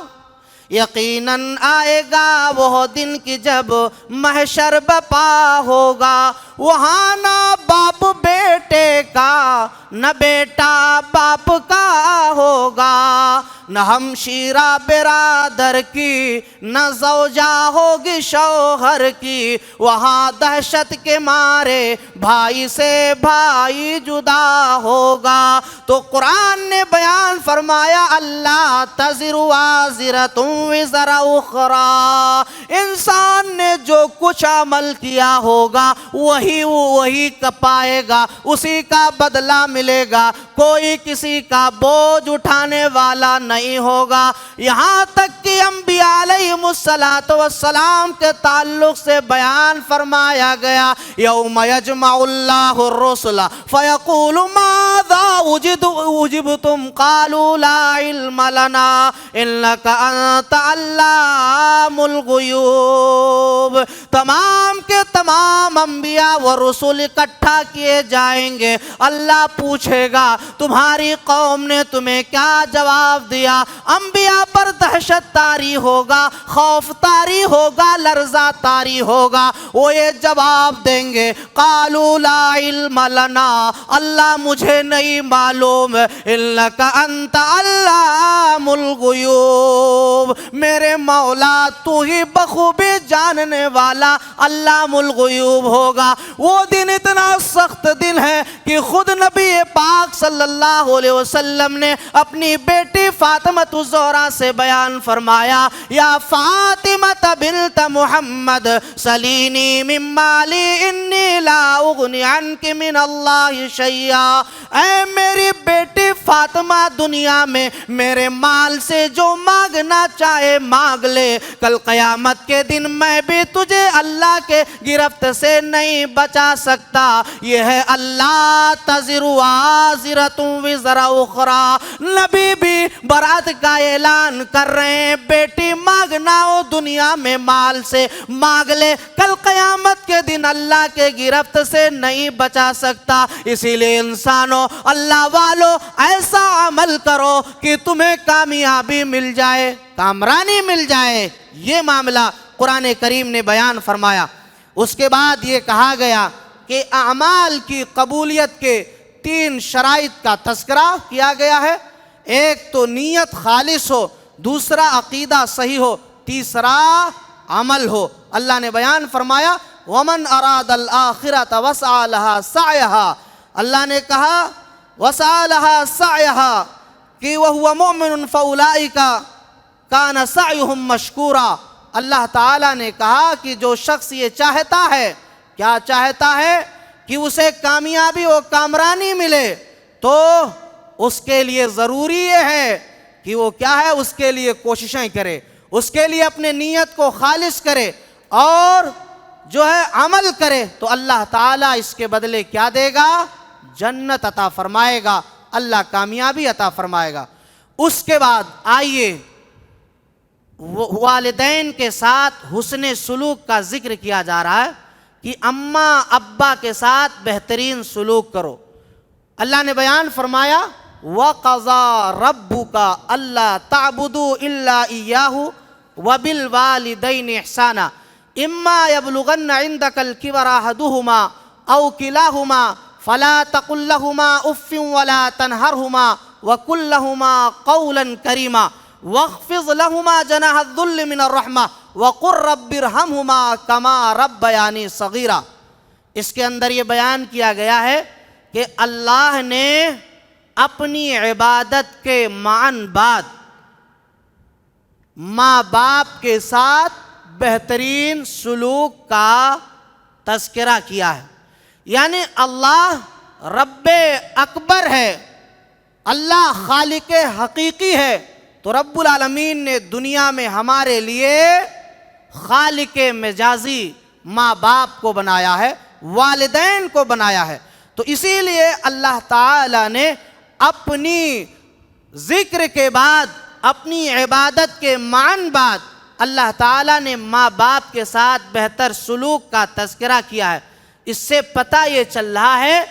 یقیناً آئے گا وہ دن کی جب محشر بپا ہوگا. وہاں نہ باپ بیٹے کا نہ بیٹا باپ کا ہوگا, نہ ہمشیرہ برادر کی نہ زوجہ ہوگی شوہر کی. وہاں دہشت کے مارے بھائی سے بھائی جدا ہوگا. تو قرآن نے بیان فرمایا اللہ تزر وازرۃ وزر اخری. انسان نے جو کچھ عمل کیا ہوگا وہی کپائے گا, اسی کا بدلہ ملے گا. کوئی کسی کا بوجھ اٹھانے والا نہیں ہوگا. یہاں تک کہ انبیاء علیہم السلام کے تعلق سے بیان فرمایا گیا یوم یجمع اللہ الرسل فیقول ماذا اجبتم قالوا لا علم لنا انک انت علام الغیوب. تمام کے تمام انبیاء و رسول اکٹھا کیے جائیں گے. اللہ پوچھے گا تمہاری قوم نے تمہیں کیا جواب دیا. انبیاء پر دہشت طاری ہوگا, خوف طاری ہوگا, لرزہ طاری ہوگا. وہ یہ جواب دیں گے قالوا لا علم لنا, اللہ مجھے نہیں معلوم, انک انت علام الغیوب, میرے مولا تو ہی بخوبی جاننے والا علام الغیوب ہوگا. وہ دن اتنا سخت دن ہے کہ خود نبی پاک صلی اللہ علیہ وسلم نے اپنی بیٹی فاطمہ الزہرا سے بیان فرمایا یا فاطمہ بنت محمد سلینی من مالی انی لا اغنی عنک من اللہ شیئا. اے میری بیٹی فاطمہ دنیا میں میرے مال سے جو مانگنا چاہے مانگ لے, کل قیامت کے دن میں بھی تجھے اللہ کے گرفت سے نہیں بچا سکتا. یہ ہے اللہ تزر وازرۃ وزر اخری. نبی بھی برات کا اعلان کر رہے ہیں بیٹی مانگنا ہو دنیا میں مال سے مانگ لے, کل قیامت کے دن اللہ کے گرفت سے نہیں بچا سکتا. اسی لیے انسانوں اللہ والو ایسا عمل کرو کہ تمہیں کامیابی مل جائے, کامرانی مل جائے. یہ معاملہ قرآن کریم نے بیان فرمایا. اس کے بعد یہ کہا گیا کہ اعمال کی قبولیت کے 3 شرائط کا تذکرہ کیا گیا ہے. ایک تو نیت خالص ہو, دوسرا عقیدہ صحیح ہو, تیسرا عمل ہو. اللہ نے بیان فرمایا وَمَنْ أَرَادَ الْآخِرَةَ وَسَعَى لَهَا سَعْيَهَا. اللہ نے کہا وَسَعَى لَهَا سَعْيَهَا کہ وَهُوَ مُؤْمِنٌ فَأُولَئِكَ كَانَ سَعْيُهُمْ مَشْكُورًا. اللہ تعالیٰ نے کہا کہ جو شخص یہ چاہتا ہے, کیا چاہتا ہے کہ اسے کامیابی و کامرانی ملے, تو اس کے لیے ضروری یہ ہے کہ وہ کیا ہے, اس کے لیے کوششیں کرے, اس کے لیے اپنے نیت کو خالص کرے اور جو ہے عمل کرے. تو اللہ تعالیٰ اس کے بدلے کیا دے گا, جنت عطا فرمائے گا, اللہ کامیابی عطا فرمائے گا. اس کے بعد آئیے والدین کے ساتھ حسن سلوک کا ذکر کیا جا رہا ہے کہ اماں ابا کے ساتھ بہترین سلوک کرو۔ اللہ نے بیان فرمایا وَقَضَى رَبُّكَ أَلَّا تَعْبُدُوا إِلَّا إِيَّاهُ وَبِالْوَالِدَيْنِ إِحْسَانًا إِمَّا يَبْلُغَنَّ عِندَكَ الْكِبَرَ أَحَدُهُمَا أَوْ كِلَاهُمَا فَلَا تَقُل لَّهُمَا أُفٍّ وَلَا تَنْهَرْهُمَا وَقُل لَّهُمَا قَوْلًا كَرِيمًا وَاخْفِضْ لَهُمَا جَنَاحَ الذُّلِّ مِنَ الرَّحْمَةِ وَقُل رَّبِّ ارْحَمْهُمَا كَمَا رَبَّيَانِي صَغِيرًا۔ اس کے اندر یہ بیان کیا گیا ہے کہ اللہ نے اپنی عبادت کے معن بعد ماں باپ کے ساتھ بہترین سلوک کا تذکرہ کیا ہے، یعنی اللہ رب اکبر ہے، اللہ خالق حقیقی ہے، تو رب العالمین نے دنیا میں ہمارے لیے خالق مجازی ماں باپ کو بنایا ہے، والدین کو بنایا ہے۔ تو اسی لیے اللہ تعالی نے اپنی ذکر کے بعد، اپنی عبادت کے معن بعد اللہ تعالیٰ نے ماں باپ کے ساتھ بہتر سلوک کا تذکرہ کیا ہے۔ اس سے پتہ یہ چل رہا ہے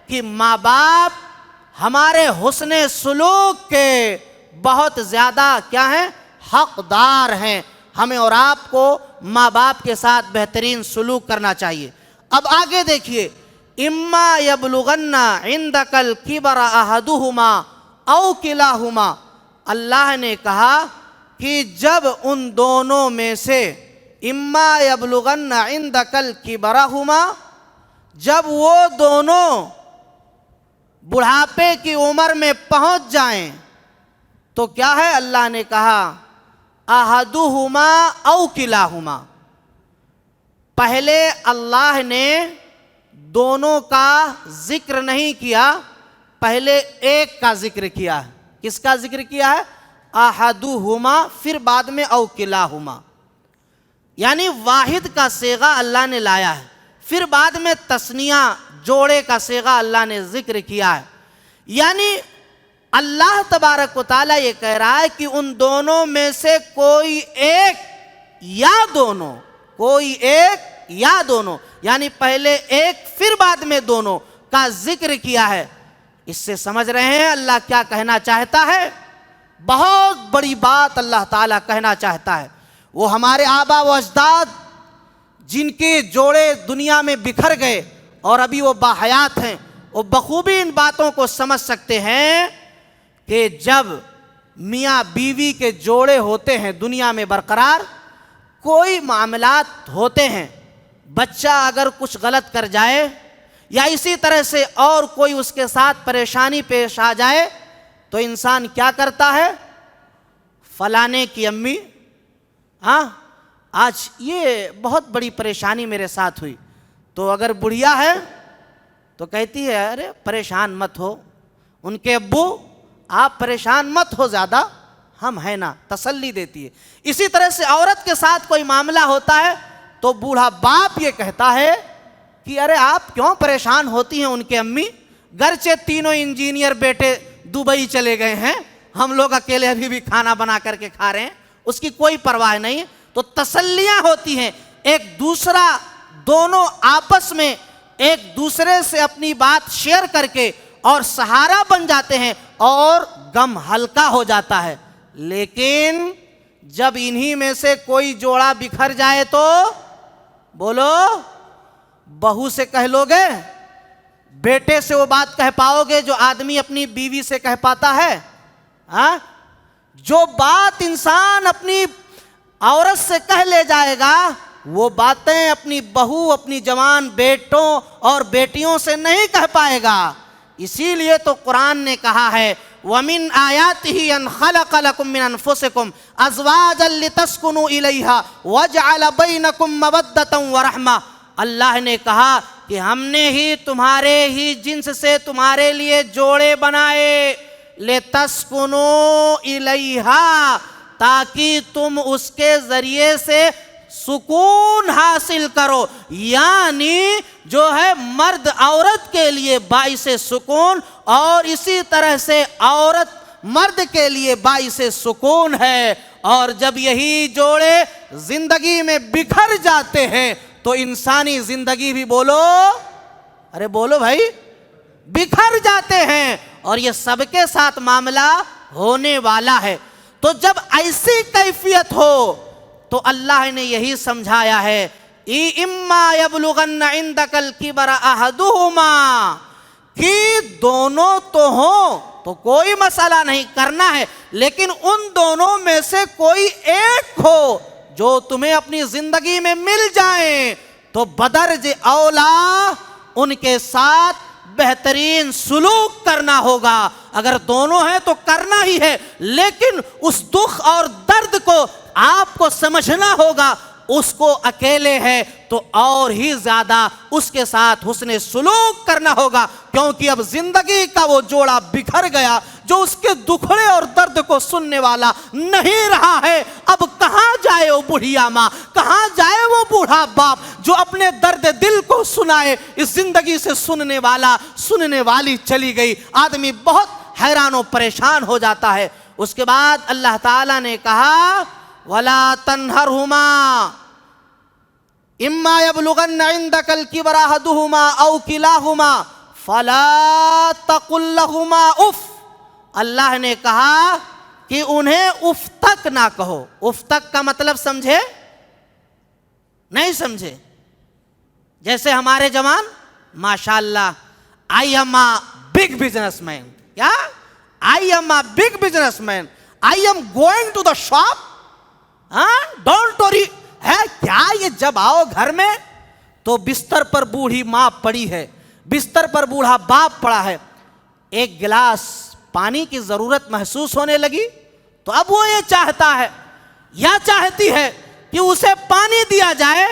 کہ ماں باپ ہمارے حسن سلوک کے بہت زیادہ کیا ہیں؟ حقدار ہیں۔ ہمیں اور آپ کو ماں باپ کے ساتھ بہترین سلوک کرنا چاہیے۔ اب آگے دیکھیے، اما یبلغن عندک الکبر احدہما او کلاہما، اللہ نے کہا کہ جب ان دونوں میں سے اما یبلغن عندک الکبرہما، جب وہ دونوں بڑھاپے کی عمر میں پہنچ جائیں تو کیا ہے؟ اللہ نے کہا احدہما او کلاہما۔ پہلے اللہ نے دونوں کا ذکر نہیں کیا، پہلے ایک کا ذکر کیا ہے۔ کس کا ذکر کیا ہے؟ احدہما، پھر بعد میں او کلاہما، یعنی واحد کا صیغہ اللہ نے لایا ہے، پھر بعد میں تثنیہ جوڑے کا صیغہ اللہ نے ذکر کیا ہے۔ یعنی اللہ تبارک و تعالیٰ یہ کہہ رہا ہے کہ ان دونوں میں سے کوئی ایک یا دونوں، کوئی ایک یا دونوں، یعنی پہلے ایک پھر بعد میں دونوں کا ذکر کیا ہے۔ اس سے سمجھ رہے ہیں اللہ کیا کہنا چاہتا ہے؟ بہت بڑی بات اللہ تعالیٰ کہنا چاہتا ہے۔ وہ ہمارے آبا و اجداد جن کے جوڑے دنیا میں بکھر گئے اور ابھی وہ باحیات ہیں، وہ بخوبی ان باتوں کو سمجھ سکتے ہیں کہ جب میاں بیوی کے جوڑے ہوتے ہیں دنیا میں برقرار، کوئی معاملات ہوتے ہیں، بچہ اگر کچھ غلط کر جائے یا اسی طرح سے اور کوئی اس کے ساتھ پریشانی پیش آ جائے تو انسان کیا کرتا ہے؟ فلانے کی امی آج یہ بہت بڑی پریشانی میرے ساتھ ہوئی، تو اگر بڑھیا ہے تو کہتی ہے ارے پریشان مت ہو، ان کے ابو آپ پریشان مت ہو زیادہ، ہم ہیں نا، تسلی دیتی ہے۔ اسی طرح سے عورت کے ساتھ کوئی معاملہ ہوتا ہے تو بوڑھا باپ یہ کہتا ہے کہ ارے آپ کیوں پریشان ہوتی ہیں ان کے امی، گرچہ تینوں انجینئر بیٹے دبئی چلے گئے ہیں، ہم لوگ اکیلے ابھی بھی کھانا بنا کر کے کھا رہے ہیں، اس کی کوئی پرواہ نہیں۔ تو تسلیاں ہوتی ہیں، ایک دوسرا دونوں آپس میں ایک دوسرے سے اپنی بات شیئر کر کے اور سہارا بن جاتے ہیں اور غم ہلکا ہو جاتا ہے۔ لیکن جب انہی میں سے کوئی جوڑا بکھر جائے تو بولو بہو سے کہہ لو گے، بیٹے سے وہ بات کہہ پاؤ گے جو آدمی اپنی بیوی سے کہہ پاتا ہے؟ جو بات انسان اپنی عورت سے کہہ لے جائے گا وہ باتیں اپنی بہو، اپنی جوان بیٹوں اور بیٹیوں سے نہیں کہہ پائے گا۔ اسی لیے تو قرآن نے کہا ہے وَمِنْ آيَاتِهِ أَنْ خَلَقَ لَكُم مِّنْ أَنفُسِكُمْ أَزْوَاجًا لِتَسْكُنُوا إِلَيْهَا وَجَعَلَ بَيْنَكُم مَّوَدَّةً وَرَحْمَةً، اللہ نے کہا کہ ہم نے ہی تمہارے ہی جنس سے تمہارے لیے جوڑے بنائے، لِتَسْكُنُوا إِلَيْهَا، تاکہ تم اس کے ذریعے سے سکون حاصل کرو، یعنی جو ہے مرد عورت کے لیے باعث سکون اور اسی طرح سے عورت مرد کے لیے باعث سکون ہے، اور جب یہی جوڑے زندگی میں بکھر جاتے ہیں تو انسانی زندگی بھی بولو، ارے بولو بھائی، بکھر جاتے ہیں، اور یہ سب کے ساتھ معاملہ ہونے والا ہے۔ تو جب ایسی کیفیت ہو تو اللہ نے یہی سمجھایا ہے، اِمَّا يَبْلُغَنَّ عِندَكَ الْكِبَرَ أَحَدُهُمَا، کہ دونوں تو ہوں تو کوئی مسئلہ نہیں، کرنا ہے، لیکن ان دونوں میں سے کوئی ایک ہو جو تمہیں اپنی زندگی میں مل جائیں تو بدرج اولا ان کے ساتھ بہترین سلوک کرنا ہوگا۔ اگر دونوں ہیں تو کرنا ہی ہے، لیکن اس دکھ اور درد کو آپ کو سمجھنا ہوگا۔ اس کو اکیلے ہے تو اور ہی زیادہ اس کے ساتھ حسن سلوک کرنا ہوگا، کیونکہ اب زندگی کا وہ جوڑا بکھر گیا جو اس کے دکھڑے اور درد کو سننے والا نہیں رہا ہے۔ اب کہاں جائے وہ بڑھیا ماں، کہاں جائے وہ بوڑھا باپ جو اپنے درد دل کو سنائے؟ اس زندگی سے سننے والا، سننے والی چلی گئی، آدمی بہت حیران و پریشان ہو جاتا ہے۔ اس کے بعد اللہ تعالیٰ نے کہا وَلَا تَنْهَرْهُمَا إِمَّا يَبْلُغَنَّ عِندَكَ الْكِبَرَ أَحَدُهُمَا أَوْ كِلَاهُمَا فَلَا تَقُلْ لَهُمَا اُف۔ اللہ نے کہا کہ انہیں اف تک نہ کہو۔ اف تک کا مطلب سمجھے؟ نہیں سمجھے؟ جیسے ہمارے جوان ماشاءاللہ I am a big businessman، کیا؟ I am a big businessman، I am going to the shop، don't worry ہے کیا؟ یہ جب آؤ گھر میں تو بستر پر بوڑھی ماں پڑی ہے، بستر پر بوڑھا باپ پڑا ہے، ایک گلاس پانی کی ضرورت محسوس ہونے لگی تو اب وہ یہ چاہتا ہے یا چاہتی ہے کہ اسے پانی دیا جائے،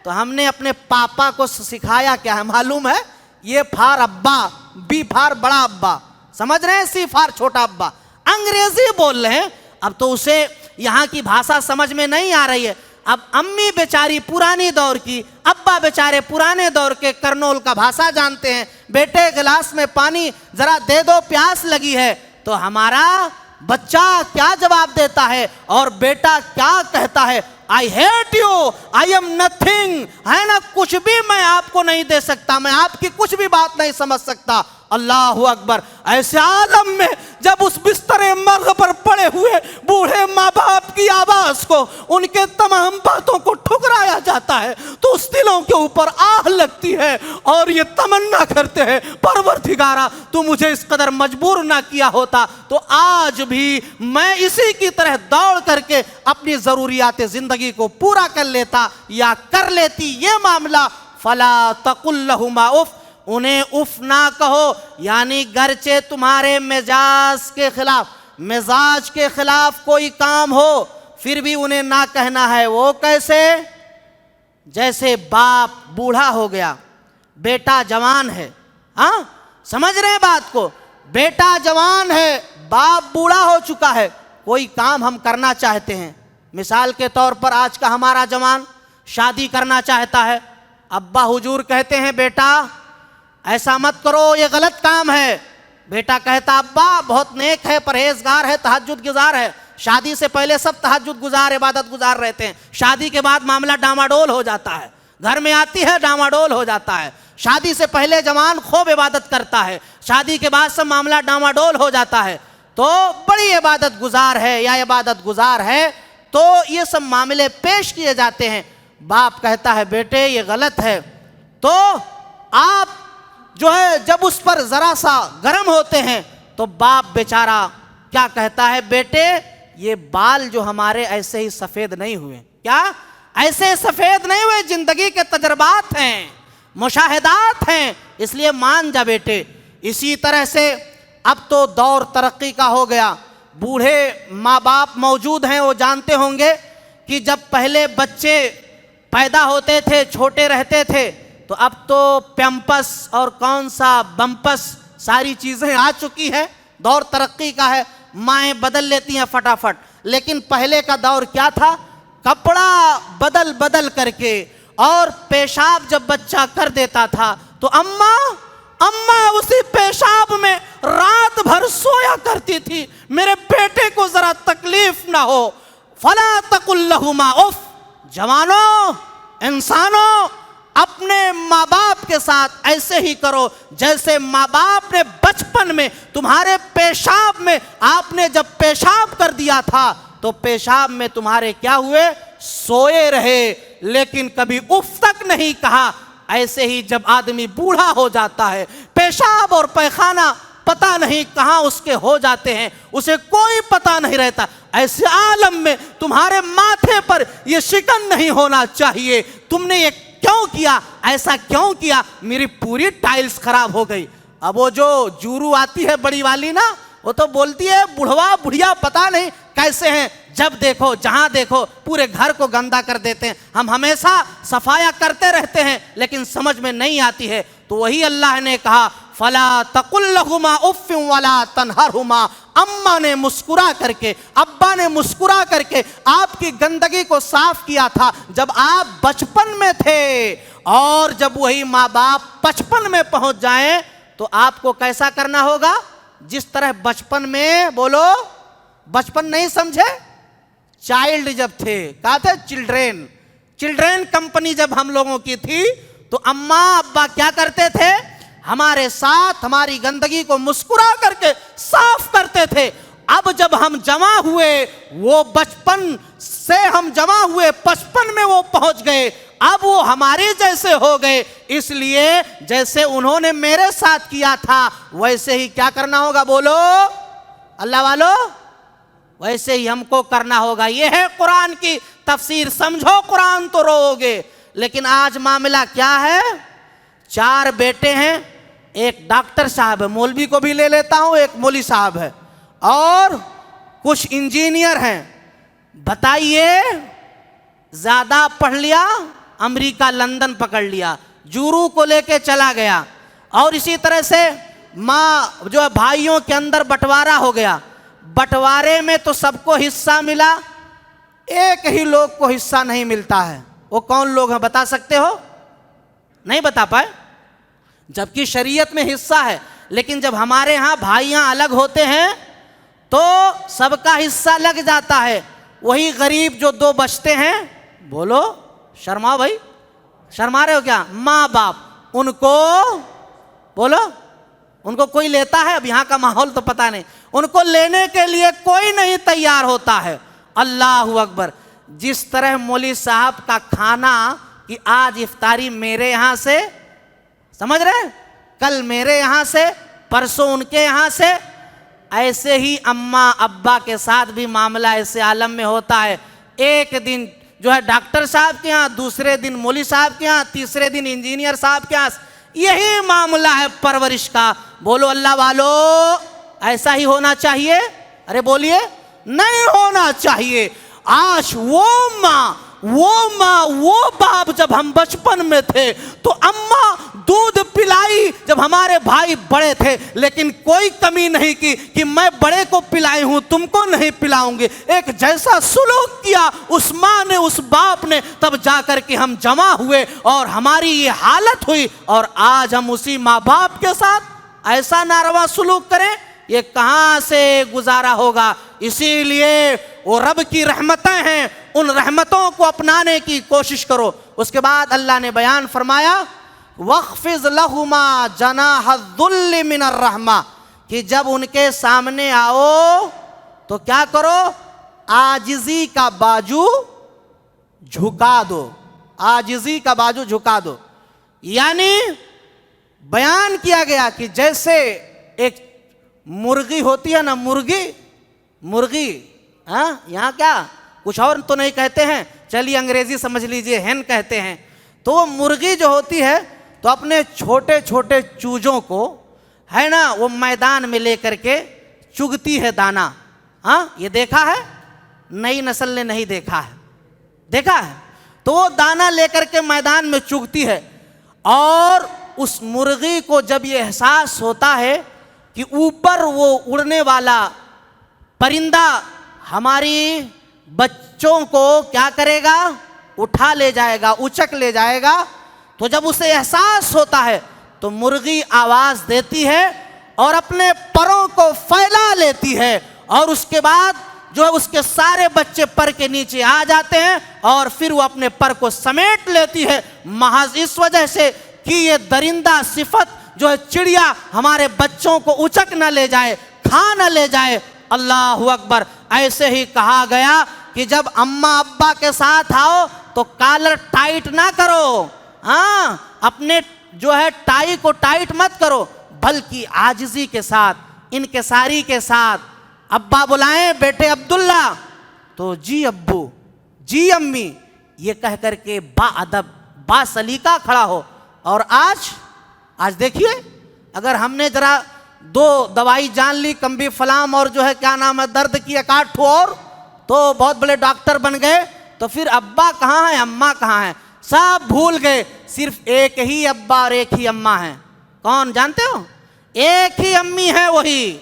تو ہم نے اپنے پاپا کو سکھایا کیا ہے معلوم ہے؟ یہ فار ابا، بی فار بڑا ابا، سمجھ رہے ہیں؟ سی فار چھوٹا ابا، انگریزی بول رہے ہیں۔ اب تو اسے یہاں کی بھاشا سمجھ میں نہیں آ رہی ہے۔ اب امی بیچاری پرانی دور کی، ابا بیچارے پرانے دور کے کرنول کا بھاشا جانتے ہیں۔ بیٹے گلاس میں پانی ذرا دے دو، پیاس لگی ہے۔ تو ہمارا بچہ کیا جواب دیتا ہے اور بیٹا کیا کہتا ہے؟ I hate you, I am nothing، ہے نا؟ کچھ بھی میں آپ کو نہیں دے سکتا، میں آپ کی کچھ بھی بات نہیں سمجھ سکتا۔ اللہ اکبر! ایسے عالم میں جب اس بستر مرگ پر پڑے ہوئے بوڑھے ماں باپ کی آواز کو، ان کے تمام باتوں کو ٹھکرایا جاتا ہے تو اس دلوں کے اوپر آہ لگتی ہے اور یہ تمنا کرتے ہیں پروردگارا تو مجھے اس قدر مجبور نہ کیا ہوتا تو آج بھی میں اسی کی طرح دوڑ کر کے اپنی ضروریات زندگی کو پورا کر لیتا یا کر لیتی۔ یہ معاملہ فلا تقل لہما اف، انہیں اف نہ کہو، یعنی گرچہ تمہارے مزاج کے خلاف کوئی کام ہو پھر بھی انہیں نہ کہنا ہے۔ وہ کیسے؟ جیسے باپ بوڑھا ہو گیا، بیٹا جوان ہے، ہاں سمجھ رہے ہیں بات کو؟ بیٹا جوان ہے، باپ بوڑھا ہو چکا ہے، کوئی کام ہم کرنا چاہتے ہیں، مثال کے طور پر آج کا ہمارا جوان شادی کرنا چاہتا ہے، ابا حضور کہتے ہیں بیٹا ایسا مت کرو، یہ غلط کام ہے۔ بیٹا کہتا ابا بہت نیک ہے، پرہیزگار ہے، تہجد گزار ہے۔ شادی سے پہلے سب تہجد گزار، عبادت گزار رہتے ہیں، شادی کے بعد معاملہ ڈاماڈول ہو جاتا ہے، گھر میں آتی ہے ڈاماڈول ہو جاتا ہے۔ شادی سے پہلے جوان خوب عبادت کرتا ہے، شادی کے بعد سب معاملہ ڈاماڈول ہو جاتا ہے، تو بڑی عبادت گزار ہے یا عبادت گزار ہے، تو یہ سب معاملے پیش کیے جاتے ہیں۔ باپ کہتا ہے بیٹے یہ غلط ہے، تو آپ جو ہے جب اس پر ذرا سا گرم ہوتے ہیں تو باپ بیچارہ کیا کہتا ہے؟ بیٹے یہ بال جو ہمارے ایسے ہی سفید نہیں ہوئے، کیا ایسے سفید نہیں ہوئے، زندگی کے تجربات ہیں، مشاہدات ہیں، اس لیے مان جا بیٹے۔ اسی طرح سے اب تو دور ترقی کا ہو گیا، بوڑھے ماں باپ موجود ہیں، وہ جانتے ہوں گے کہ جب پہلے بچے پیدا ہوتے تھے، چھوٹے رہتے تھے، تو اب تو پیمپس اور کون سا بمپس ساری چیزیں آ چکی ہے، دور ترقی کا ہے، مائیں بدل لیتی ہیں فٹافٹ۔ لیکن پہلے کا دور کیا تھا؟ کپڑا بدل بدل کر کے، اور پیشاب جب بچہ کر دیتا تھا تو اماں اسی پیشاب میں رات بھر سویا کرتی تھی، میرے بیٹے کو ذرا تکلیف نہ ہو۔ فلا تقل لہما اف، جوانوں، انسانوں، اپنے ماں باپ کے ساتھ ایسے ہی کرو جیسے ماں باپ نے بچپن میں تمہارے پیشاب میں، آپ نے جب پیشاب کر دیا تھا تو پیشاب میں تمہارے کیا ہوئے؟ سوئے رہے، لیکن کبھی اف تک نہیں کہا۔ ایسے ہی جب آدمی بوڑھا ہو جاتا ہے، پیشاب اور پیخانہ پتہ نہیں کہاں اس کے ہو جاتے ہیں، اسے کوئی پتہ نہیں رہتا، ایسے عالم میں تمہارے ماتھے پر یہ شکن نہیں ہونا چاہیے۔ تم نے یہ کیوں کیا؟ ایسا کیوں کیا؟ میری پوری ٹائلز خراب ہو گئی۔ اب وہ جو جورو آتی ہے بڑی والی نا، وہ تو بولتی ہے بڑھوا بڑھیا پتہ نہیں کیسے ہیں، جب دیکھو جہاں دیکھو پورے گھر کو گندا کر دیتے ہیں۔ ہم ہمیشہ صفایا کرتے رہتے ہیں لیکن سمجھ میں نہیں آتی ہے۔ تو وہی اللہ نے کہا فلا تقل لہما اف ولا تنہرہما، اماں نے مسکرا کر کے، ابا نے مسکرا کر کے آپ کی گندگی کو صاف کیا تھا جب آپ بچپن میں تھے، اور جب وہی ماں باپ بچپن میں پہنچ جائیں تو آپ کو کیسا کرنا ہوگا؟ جس طرح بچپن میں، بولو بچپن نہیں سمجھے، چائلڈ جب تھے، کہا تھے چلڈرین کمپنی جب ہم لوگوں کی تھی تو اماں ابا کیا کرتے تھے؟ ہمارے ساتھ ہماری گندگی کو مسکرا کر کے صاف کرتے تھے۔ اب جب ہم جمع ہوئے، وہ بچپن سے ہم جمع ہوئے، بچپن میں وہ پہنچ گئے، اب وہ ہمارے جیسے ہو گئے، اس لیے جیسے انہوں نے میرے ساتھ کیا تھا ویسے ہی کیا کرنا ہوگا؟ بولو اللہ والو، ویسے ہی ہم کو کرنا ہوگا۔ یہ ہے قرآن کی تفسیر، سمجھو قرآن تو رو گے۔ لیکن آج معاملہ کیا ہے؟ 4 بیٹے ہیں، ایک ڈاکٹر صاحب ہے، مولوی کو بھی لے لیتا ہوں، ایک مولوی صاحب ہے، اور کچھ انجینئر ہیں۔ بتائیے، زیادہ پڑھ لیا، امریکہ لندن پکڑ لیا، جورو کو لے کے چلا گیا، اور اسی طرح سے ماں جو ہے بھائیوں کے اندر بٹوارا ہو گیا، بٹوارے میں تو سب کو حصہ ملا، ایک ہی لوگ کو حصہ نہیں ملتا ہے۔ وہ کون لوگ ہیں بتا سکتے ہو؟ نہیں بتا پائے؟ جبکہ شریعت میں حصہ ہے، لیکن جب ہمارے ہاں بھائیاں الگ ہوتے ہیں تو سب کا حصہ لگ جاتا ہے۔ وہی غریب جو 2 بچتے ہیں، بولو شرماؤ بھائی، شرما رہے ہو کیا؟ ماں باپ، ان کو بولو، ان کو کوئی لیتا ہے؟ اب یہاں کا ماحول تو پتہ نہیں، ان کو لینے کے لیے کوئی نہیں تیار ہوتا ہے۔ اللہ اکبر۔ جس طرح مولوی صاحب کا کھانا کہ آج افطاری میرے یہاں سے، سمجھ رہے، کل میرے یہاں سے، پرسوں ان کے یہاں سے، ایسے ہی اماں ابا کے ساتھ بھی معاملہ ایسے عالم میں ہوتا ہے۔ ایک دن جو ہے ڈاکٹر صاحب کے ہاں، دوسرے دن مولوی صاحب کے ہاں، تیسرے دن انجینئر صاحب کے ہاں، یہی معاملہ ہے پرورش کا۔ بولو اللہ والو، ایسا ہی ہونا چاہیے؟ ارے بولیے، نہیں ہونا چاہیے۔ آج وہ ماں، وہ باپ جب ہم بچپن میں تھے تو اماں دودھ پلائی جب ہمارے بھائی بڑے تھے، لیکن کوئی کمی نہیں کی کہ میں بڑے کو پلائی ہوں تم کو نہیں پلاؤں گی۔ ایک جیسا سلوک کیا اس ماں نے، اس باپ نے، تب جا کر کے ہم جمع ہوئے اور ہماری یہ حالت ہوئی، اور آج ہم اسی ماں باپ کے ساتھ ایسا ناروا سلوک کریں، یہ کہاں سے گزارا ہوگا؟ اسی لیے وہ رب کی رحمتیں ہیں، ان رحمتوں کو اپنانے کی کوشش کرو۔ اس کے بعد اللہ نے بیان فرمایا وَاخْفِضْ لَهُمَا جَنَاحَ الذُّلِّ مِنَ الرَّحْمَةِ، کہ جب ان کے سامنے آؤ تو کیا کرو؟ عاجزی کا بازو جھکا دو، عاجزی کا بازو جھکا دو۔ یعنی بیان کیا گیا کہ جیسے ایک مرغی ہوتی ہے نا، مرغی، ہاں یہاں کیا کچھ اور تو نہیں کہتے ہیں، چلیے انگریزی سمجھ لیجئے، ہین کہتے ہیں۔ تو وہ مرغی جو ہوتی ہے تو اپنے چھوٹے چھوٹے چوزوں کو ہے نا وہ میدان میں لے کر کے چگتی ہے دانا۔ ہاں یہ دیکھا ہے؟ نئی نسل نے نہیں دیکھا ہے، دیکھا ہے؟ تو وہ دانا لے کر کے میدان میں چگتی ہے، اور اس مرغی کو جب یہ احساس ہوتا ہے کہ اوپر وہ اڑنے والا پرندہ ہماری بچوں کو کیا کرے گا؟ اٹھا لے جائے گا، اچک لے جائے گا، تو جب اسے احساس ہوتا ہے تو مرغی آواز دیتی ہے اور اپنے پروں کو پھیلا لیتی ہے، اور اس کے بعد جو ہے اس کے سارے بچے پر کے نیچے آ جاتے ہیں اور پھر وہ اپنے پر کو سمیٹ لیتی ہے، محض اس وجہ سے کہ یہ درندہ صفت جو ہے چڑیا ہمارے بچوں کو اچک نہ لے جائے، کھا نہ لے جائے۔ اللہ اکبر۔ ایسے ہی کہا گیا کہ جب اماں ابا کے ساتھ آؤ تو کالر ٹائٹ نہ کرو، ہاں اپنے جو ہے ٹائی کو ٹائٹ مت کرو، بلکہ عاجزی کے ساتھ، انکساری کے ساتھ۔ ابا بلائیں بیٹے عبداللہ تو جی ابو، جی امی، یہ کہہ کر کے با ادب با سلیقہ کھڑا ہو۔ اور آج دیکھیے، اگر ہم نے ذرا دو دوائی جان لی، کمبی فلام اور جو ہے کیا نام ہے درد کی ایک آٹھ ٹھو اور، تو بہت بڑے ڈاکٹر بن گئے، تو پھر ابا کہاں ہیں اماں کہاں ہیں، سب بھول گئے۔ صرف ایک ہی ابا اور ایک ہی اماں ہیں، کون جانتے ہو؟ ایک ہی امی ہے، وہی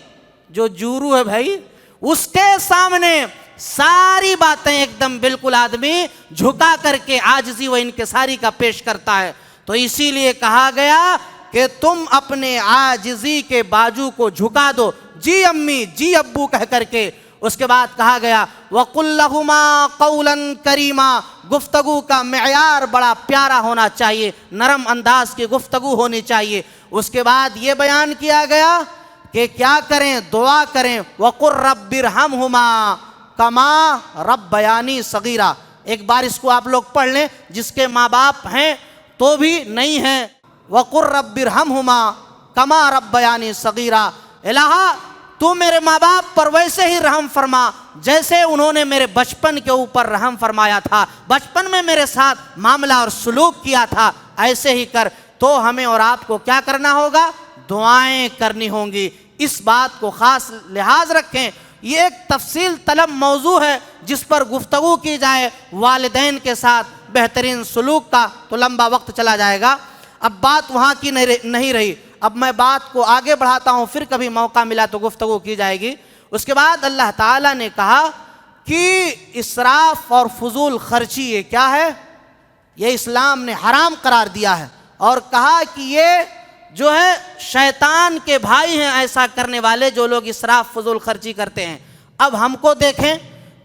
جو جورو ہے بھائی، اس کے سامنے ساری باتیں ایک دم بالکل آدمی جھکا کر کے عاجزی و انکساری کا پیش کرتا ہے۔ تو اسی لیے کہا گیا کہ تم اپنے عاجزی کے بازو کو جھکا دو، جی امی جی ابو کہہ کر کے۔ اس کے بعد کہا گیا وَقُلْ لَهُمَا قَوْلًا كَرِيمًا، گفتگو کا معیار بڑا پیارا ہونا چاہیے، نرم انداز کی گفتگو ہونی چاہیے۔ اس کے بعد یہ بیان کیا گیا کہ کیا کریں، دعا کریں، وَقُلْ رَبِّ ارْحَمْهُمَا كَمَا رَبَّيَانِي صَغِيرًا۔ ایک بار اس کو آپ لوگ پڑھ لیں، جس کے ماں باپ ہیں تو بھی نہیں ہیں، وَقُلْ رَبِّ ارْحَمْهُمَا كَمَا رَبَّيَانِي صَغِيرًا، الہا تو میرے ماں باپ پر ویسے ہی رحم فرما جیسے انہوں نے میرے بچپن کے اوپر رحم فرمایا تھا، بچپن میں میرے ساتھ معاملہ اور سلوک کیا تھا، ایسے ہی کر۔ تو ہمیں اور آپ کو کیا کرنا ہوگا؟ دعائیں کرنی ہوں گی۔ اس بات کو خاص لحاظ رکھیں، یہ ایک تفصیل طلب موضوع ہے جس پر گفتگو کی جائے والدین کے ساتھ بہترین سلوک کا، تو لمبا وقت چلا جائے گا۔ اب بات وہاں کی نہیں رہی، اب میں بات کو آگے بڑھاتا ہوں، پھر کبھی موقع ملا تو گفتگو کی جائے گی۔ اس کے بعد اللہ تعالیٰ نے کہا کہ اسراف اور فضول خرچی یہ کیا ہے؟ یہ اسلام نے حرام قرار دیا ہے، اور کہا کہ یہ جو ہے شیطان کے بھائی ہیں ایسا کرنے والے، جو لوگ اسراف فضول خرچی کرتے ہیں۔ اب ہم کو دیکھیں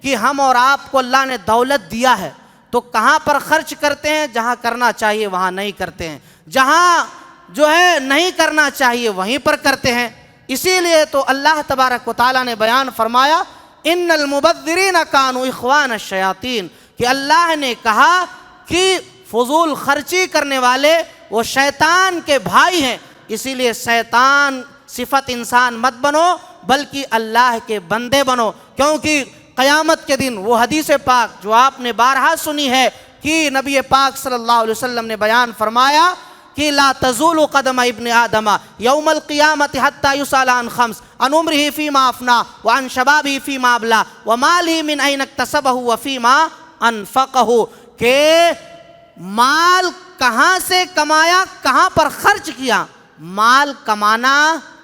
کہ ہم اور آپ کو اللہ نے دولت دیا ہے تو کہاں پر خرچ کرتے ہیں؟ جہاں کرنا چاہیے وہاں نہیں کرتے ہیں، جہاں جو ہے نہیں کرنا چاہیے وہیں پر کرتے ہیں۔ اسی لیے تو اللہ تبارک و تعالیٰ نے بیان فرمایا ان المبذرین کانوا اخوان الشیاطین، کہ اللہ نے کہا کہ فضول خرچی کرنے والے وہ شیطان کے بھائی ہیں۔ اسی لیے شیطان صفت انسان مت بنو، بلکہ اللہ کے بندے بنو، کیونکہ قیامت کے دن وہ حدیث پاک جو آپ نے بارہا سنی ہے کہ نبی پاک صلی اللہ علیہ وسلم نے بیان فرمایا کہ لا تزول قدم ابن آدم یوم القیامت حتی یسأل عن خمس، عن عمرہ فیما افنا، وعن شبابہ فیما ابلا، ومالہ من این اکتسبہ وفیما انفقہ، کہ مال کہاں سے کمایا، کہاں پر خرچ کیا۔ مال کمانا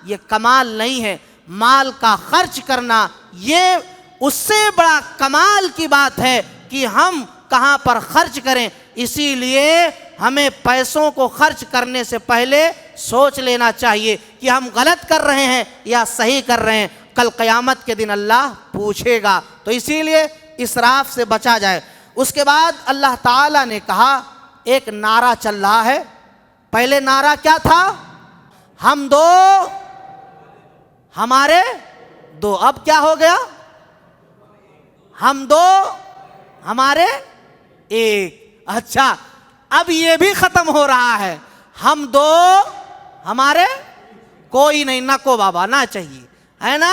یہ کمال نہیں ہے، مال کا خرچ کرنا یہ اس سے بڑا کمال کی بات ہے کہ ہم کہاں پر خرچ کریں۔ اسی لیے ہمیں پیسوں کو خرچ کرنے سے پہلے سوچ لینا چاہیے کہ ہم غلط کر رہے ہیں یا صحیح کر رہے ہیں، کل قیامت کے دن اللہ پوچھے گا۔ تو اسی لیے اسراف سے بچا جائے۔ اس کے بعد اللہ تعالیٰ نے کہا ایک نعرہ چل رہا ہے، پہلے نعرہ کیا تھا؟ ہم دو ہمارے دو، اب کیا ہو گیا؟ ہم دو ہمارے ایک۔ اچھا اب یہ بھی ختم ہو رہا ہے، ہم دو ہمارے کوئی نہیں، نہ کو بابا نہ چاہیے، ہے نا؟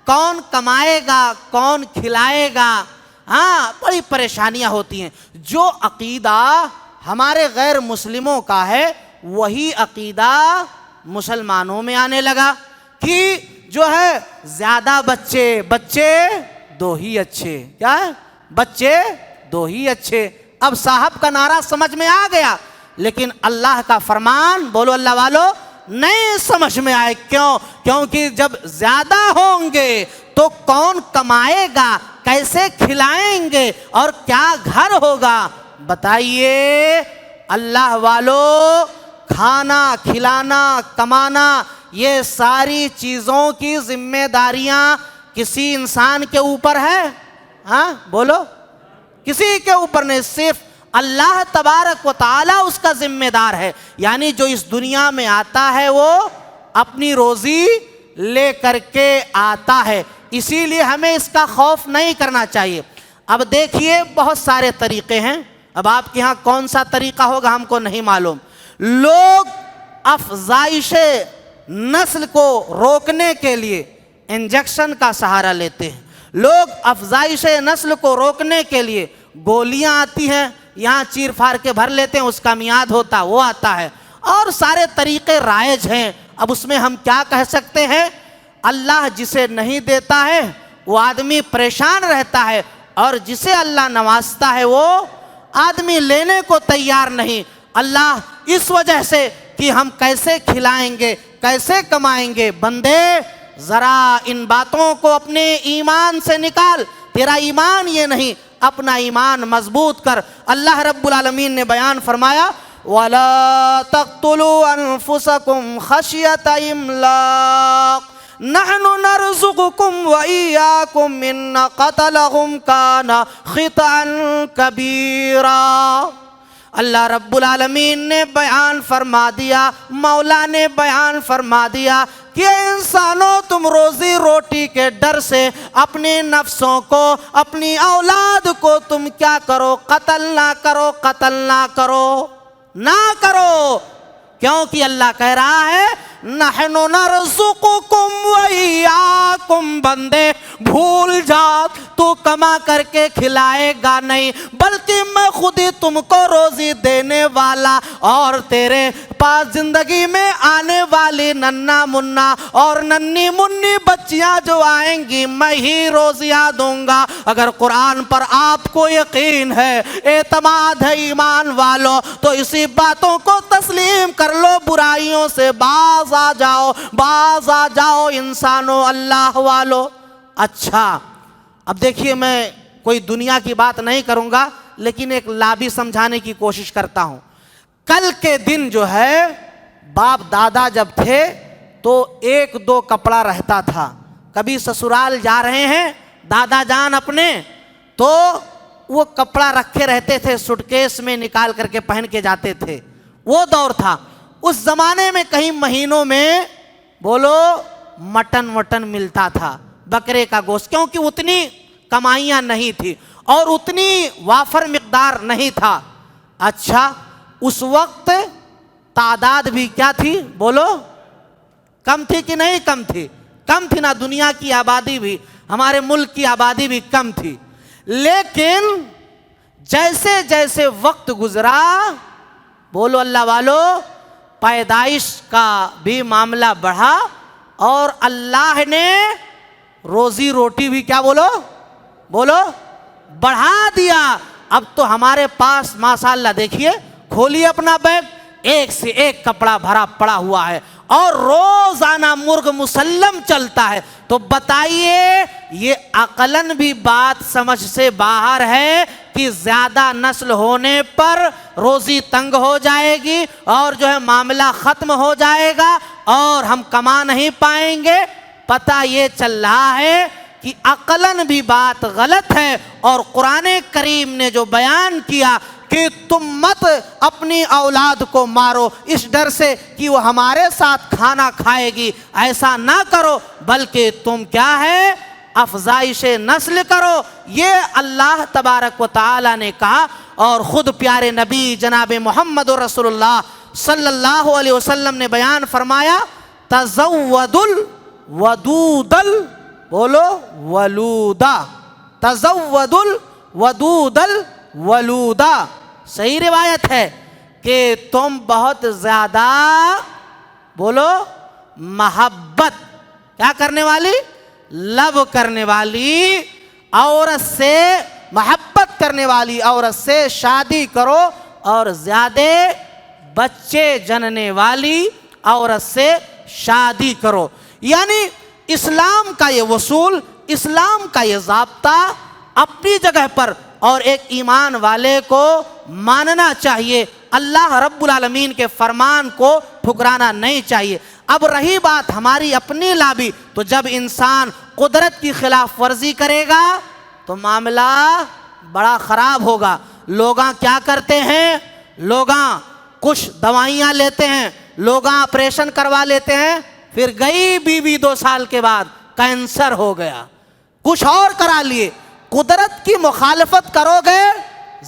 کون کمائے گا، کون کھلائے گا؟ ہاں بڑی پریشانیاں ہوتی ہیں۔ جو عقیدہ ہمارے غیر مسلموں کا ہے وہی عقیدہ مسلمانوں میں آنے لگا کہ جو ہے زیادہ بچے دو ہی اچھے، کیا ہے؟ بچے دو ہی اچھے۔ اب صاحب کا نعرہ سمجھ میں آ گیا، لیکن اللہ کا فرمان بولو اللہ والو نہیں سمجھ میں آئے۔ کیوں؟ کیونکہ جب زیادہ ہوں گے تو کون کمائے گا، کیسے کھلائیں گے، اور کیا گھر ہوگا؟ بتائیے اللہ والو، کھانا کھلانا کمانا یہ ساری چیزوں کی ذمہ داریاں کسی انسان کے اوپر ہے؟ ہاں بولو، کسی کے اوپر نہیں، صرف اللہ تبارک و تعالی اس کا ذمہ دار ہے۔ یعنی جو اس دنیا میں آتا ہے وہ اپنی روزی لے کر کے آتا ہے، اسی لیے ہمیں اس کا خوف نہیں کرنا چاہیے۔ اب دیکھیے بہت سارے طریقے ہیں، اب آپ کے ہاں کون سا طریقہ ہوگا ہم کو نہیں معلوم۔ لوگ افزائش نسل کو روکنے کے لیے انجیکشن کا سہارا لیتے ہیں، لوگ افزائش نسل کو روکنے کے لیے گولیاں آتی ہیں، یہاں چیر پھاڑ کے بھر لیتے ہیں، اس کا میعاد ہوتا وہ آتا ہے، اور سارے طریقے رائج ہیں۔ اب اس میں ہم کیا کہہ سکتے ہیں؟ اللہ جسے نہیں دیتا ہے وہ آدمی پریشان رہتا ہے، اور جسے اللہ نوازتا ہے وہ آدمی لینے کو تیار نہیں۔ اللہ اس وجہ سے کہ ہم کیسے کھلائیں گے، کیسے کمائیں گے، بندے ذرا ان باتوں کو اپنے ایمان سے نکال، تیرا ایمان یہ نہیں، اپنا ایمان مضبوط کر۔ اللہ رب العالمین نے بیان فرمایا وَلَا تَقْتُلُوا أَنفُسَكُمْ خَشْيَةَ إِمْلَاقٍ نَحْنُ نَرْزُقُكُمْ وَإِيَّاكُمْ إِنَّ قَتْلَهُمْ كَانَ خِطْئًا كَبِيرًا۔ اللہ رب العالمین نے بیان فرما دیا، مولا نے بیان فرما دیا کہ انسانوں تم روزی روٹی کے ڈر سے اپنے نفسوں کو، اپنی اولاد کو تم کیا کرو؟ قتل نہ کرو، قتل نہ کرو، نہ کرو، کیونکہ اللہ کہہ رہا ہے نحن نرزقکم وإیاکم، بندے بھول جا تو کما کر کے کھلائے گا نہیں، بلکہ میں خود ہی تم کو روزی دینے والا، اور تیرے پاس زندگی میں آنے والی ننا منا اور ننی منی بچیاں جو آئیں گی میں ہی روزیاں دوں گا۔ اگر قرآن پر آپ کو یقین ہے، اعتماد ہے ایمان والو، تو اسی باتوں کو تسلیم کر لو، برائیوں سے باز آ جاؤ، باز آ جاؤ انسانوں، اللہ والو۔ اچھا اب دیکھیے، میں کوئی دنیا کی بات نہیں کروں گا، لیکن ایک لابی سمجھانے کی کوشش کرتا ہوں۔ کل کے دن جو ہے باپ دادا جب تھے تو ایک دو کپڑا رہتا تھا، کبھی سسرال جا رہے ہیں دادا جان اپنے، تو وہ کپڑا رکھے رہتے تھے، سوٹکیس میں نکال کر کے پہن کے جاتے تھے، وہ دور تھا۔ اس زمانے میں کہیں مہینوں میں بولو مٹن ملتا تھا، بکرے کا گوشت، کیونکہ اتنی کمائیاں نہیں تھی اور اتنی وافر مقدار نہیں تھا۔ اچھا اس وقت تعداد بھی کیا تھی بولو؟ کم تھی کہ نہیں کم تھی؟ کم تھی نا، دنیا کی آبادی بھی، ہمارے ملک کی آبادی بھی کم تھی، لیکن جیسے جیسے وقت گزرا بولو اللہ والو، پیدائش کا بھی معاملہ بڑھا، اور اللہ نے روزی روٹی بھی کیا بولو بڑھا دیا۔ اب تو ہمارے پاس ماشاءاللہ دیکھیے، کھولیے اپنا بیگ، ایک سے ایک کپڑا بھرا پڑا ہوا ہے، اور روزانہ مرغ مسلم چلتا ہے۔ تو بتائیے یہ عقلاً بھی بات سمجھ سے باہر ہے کہ زیادہ نسل ہونے پر روزی تنگ ہو جائے گی، اور جو ہے معاملہ ختم ہو جائے گا، اور ہم کما نہیں پائیں گے۔ پتہ یہ چل رہا ہے کہ عقلاً بھی بات غلط ہے، اور قرآن کریم نے جو بیان کیا کہ تم مت اپنی اولاد کو مارو اس ڈر سے کہ وہ ہمارے ساتھ کھانا کھائے گی، ایسا نہ کرو، بلکہ تم کیا ہے افزائش نسل کرو، یہ اللہ تبارک و تعالی نے کہا۔ اور خود پیارے نبی جناب محمد رسول اللہ صلی اللہ علیہ وسلم نے بیان فرمایا تزود الودود بولو ولودا، تزود الودود الولودا، صحیح روایت ہے کہ تم بہت زیادہ بولو محبت کیا کرنے والی، لو کرنے والی عورت سے، محبت کرنے والی عورت سے شادی کرو، اور زیادہ بچے جننے والی عورت سے شادی کرو۔ یعنی اسلام کا یہ اصول، اسلام کا یہ ضابطہ اپنی جگہ پر، اور ایک ایمان والے کو ماننا چاہیے، اللہ رب العالمین کے فرمان کو ٹھکرانا نہیں چاہیے۔ اب رہی بات ہماری اپنی لابی، تو جب انسان قدرت کی خلاف ورزی کرے گا تو معاملہ بڑا خراب ہوگا۔ لوگاں کیا کرتے ہیں؟ لوگاں کچھ دوائیاں لیتے ہیں، لوگاں آپریشن کروا لیتے ہیں، پھر گئی بیوی 2 سال کے بعد کینسر ہو گیا، کچھ اور کرا لیے۔ قدرت کی مخالفت کرو گے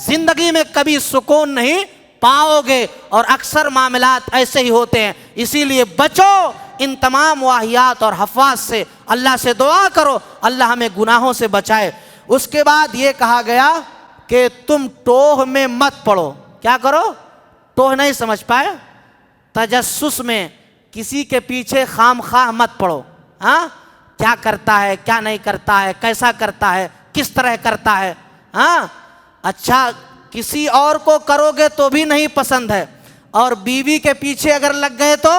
زندگی میں کبھی سکون نہیں پاؤ گے، اور اکثر معاملات ایسے ہی ہوتے ہیں۔ اسی لیے بچو ان تمام واہیات اور حفاظ سے، اللہ سے دعا کرو اللہ ہمیں گناہوں سے بچائے۔ اس کے بعد یہ کہا گیا کہ تم ٹوہ میں مت پڑو۔ کیا کرو؟ ٹوہ نہیں سمجھ پائے؟ تجسس میں کسی کے پیچھے خام خواہ مت پڑو۔ ہاں، کیا کرتا ہے، کیا نہیں کرتا ہے، کیسا کرتا ہے، کس طرح کرتا ہے۔ ہاں اچھا، کسی اور کو کرو گے تو بھی نہیں پسند ہے، اور بیوی کے پیچھے اگر لگ گئے تو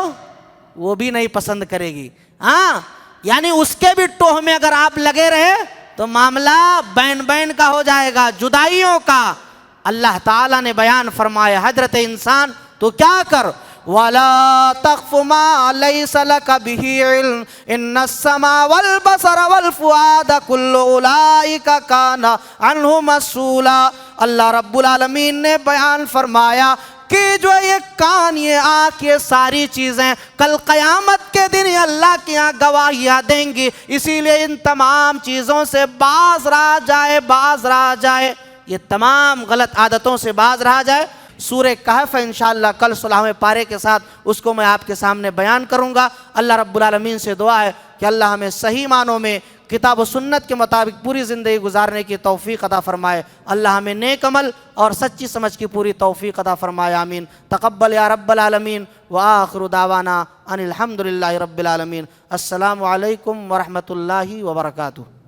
وہ بھی نہیں پسند کرے گی۔ ہاں یعنی اس کے بھی ٹوہ میں اگر آپ لگے رہے تو معاملہ بین بین کا ہو جائے گا، جدائیوں کا۔ اللہ تعالیٰ نے بیان فرمایا حضرت انسان تو کیا کر، وَلَا تَخْفُ مَا لَيْسَ لَكَ بِهِ عِلْمٌ إِنَّ السَّمْعَ وَالْبَصَرَ وَالْفُؤَادَ كُلُّ أُولَٰئِكَ كَانَ عَنْهُ مسؤولا۔ اللہ رب العالمین نے بیان فرمایا کہ جو یہ کان، یہ آنکھ، یہ ساری چیزیں کل قیامت کے دن اللہ کے یہاں گواہیاں دیں گی۔ اسی لیے ان تمام چیزوں سے باز رہا جائے، باز رہا جائے، یہ تمام غلط عادتوں سے باز رہا جائے۔ سورہ کہف ہے انشاءاللہ کل 16ویں پارے کے ساتھ، اس کو میں آپ کے سامنے بیان کروں گا۔ اللہ رب العالمین سے دعا ہے کہ اللہ ہمیں صحیح معنوں میں کتاب و سنت کے مطابق پوری زندگی گزارنے کی توفیق عطا فرمائے۔ اللہ ہمیں نیک عمل اور سچی سمجھ کی پوری توفیق عطا فرمائے، آمین۔ تقبل یا رب العالمین، وآخر دعوانا ان الحمدللہ رب العالمین۔ السلام علیکم ورحمۃ اللہ وبرکاتہ۔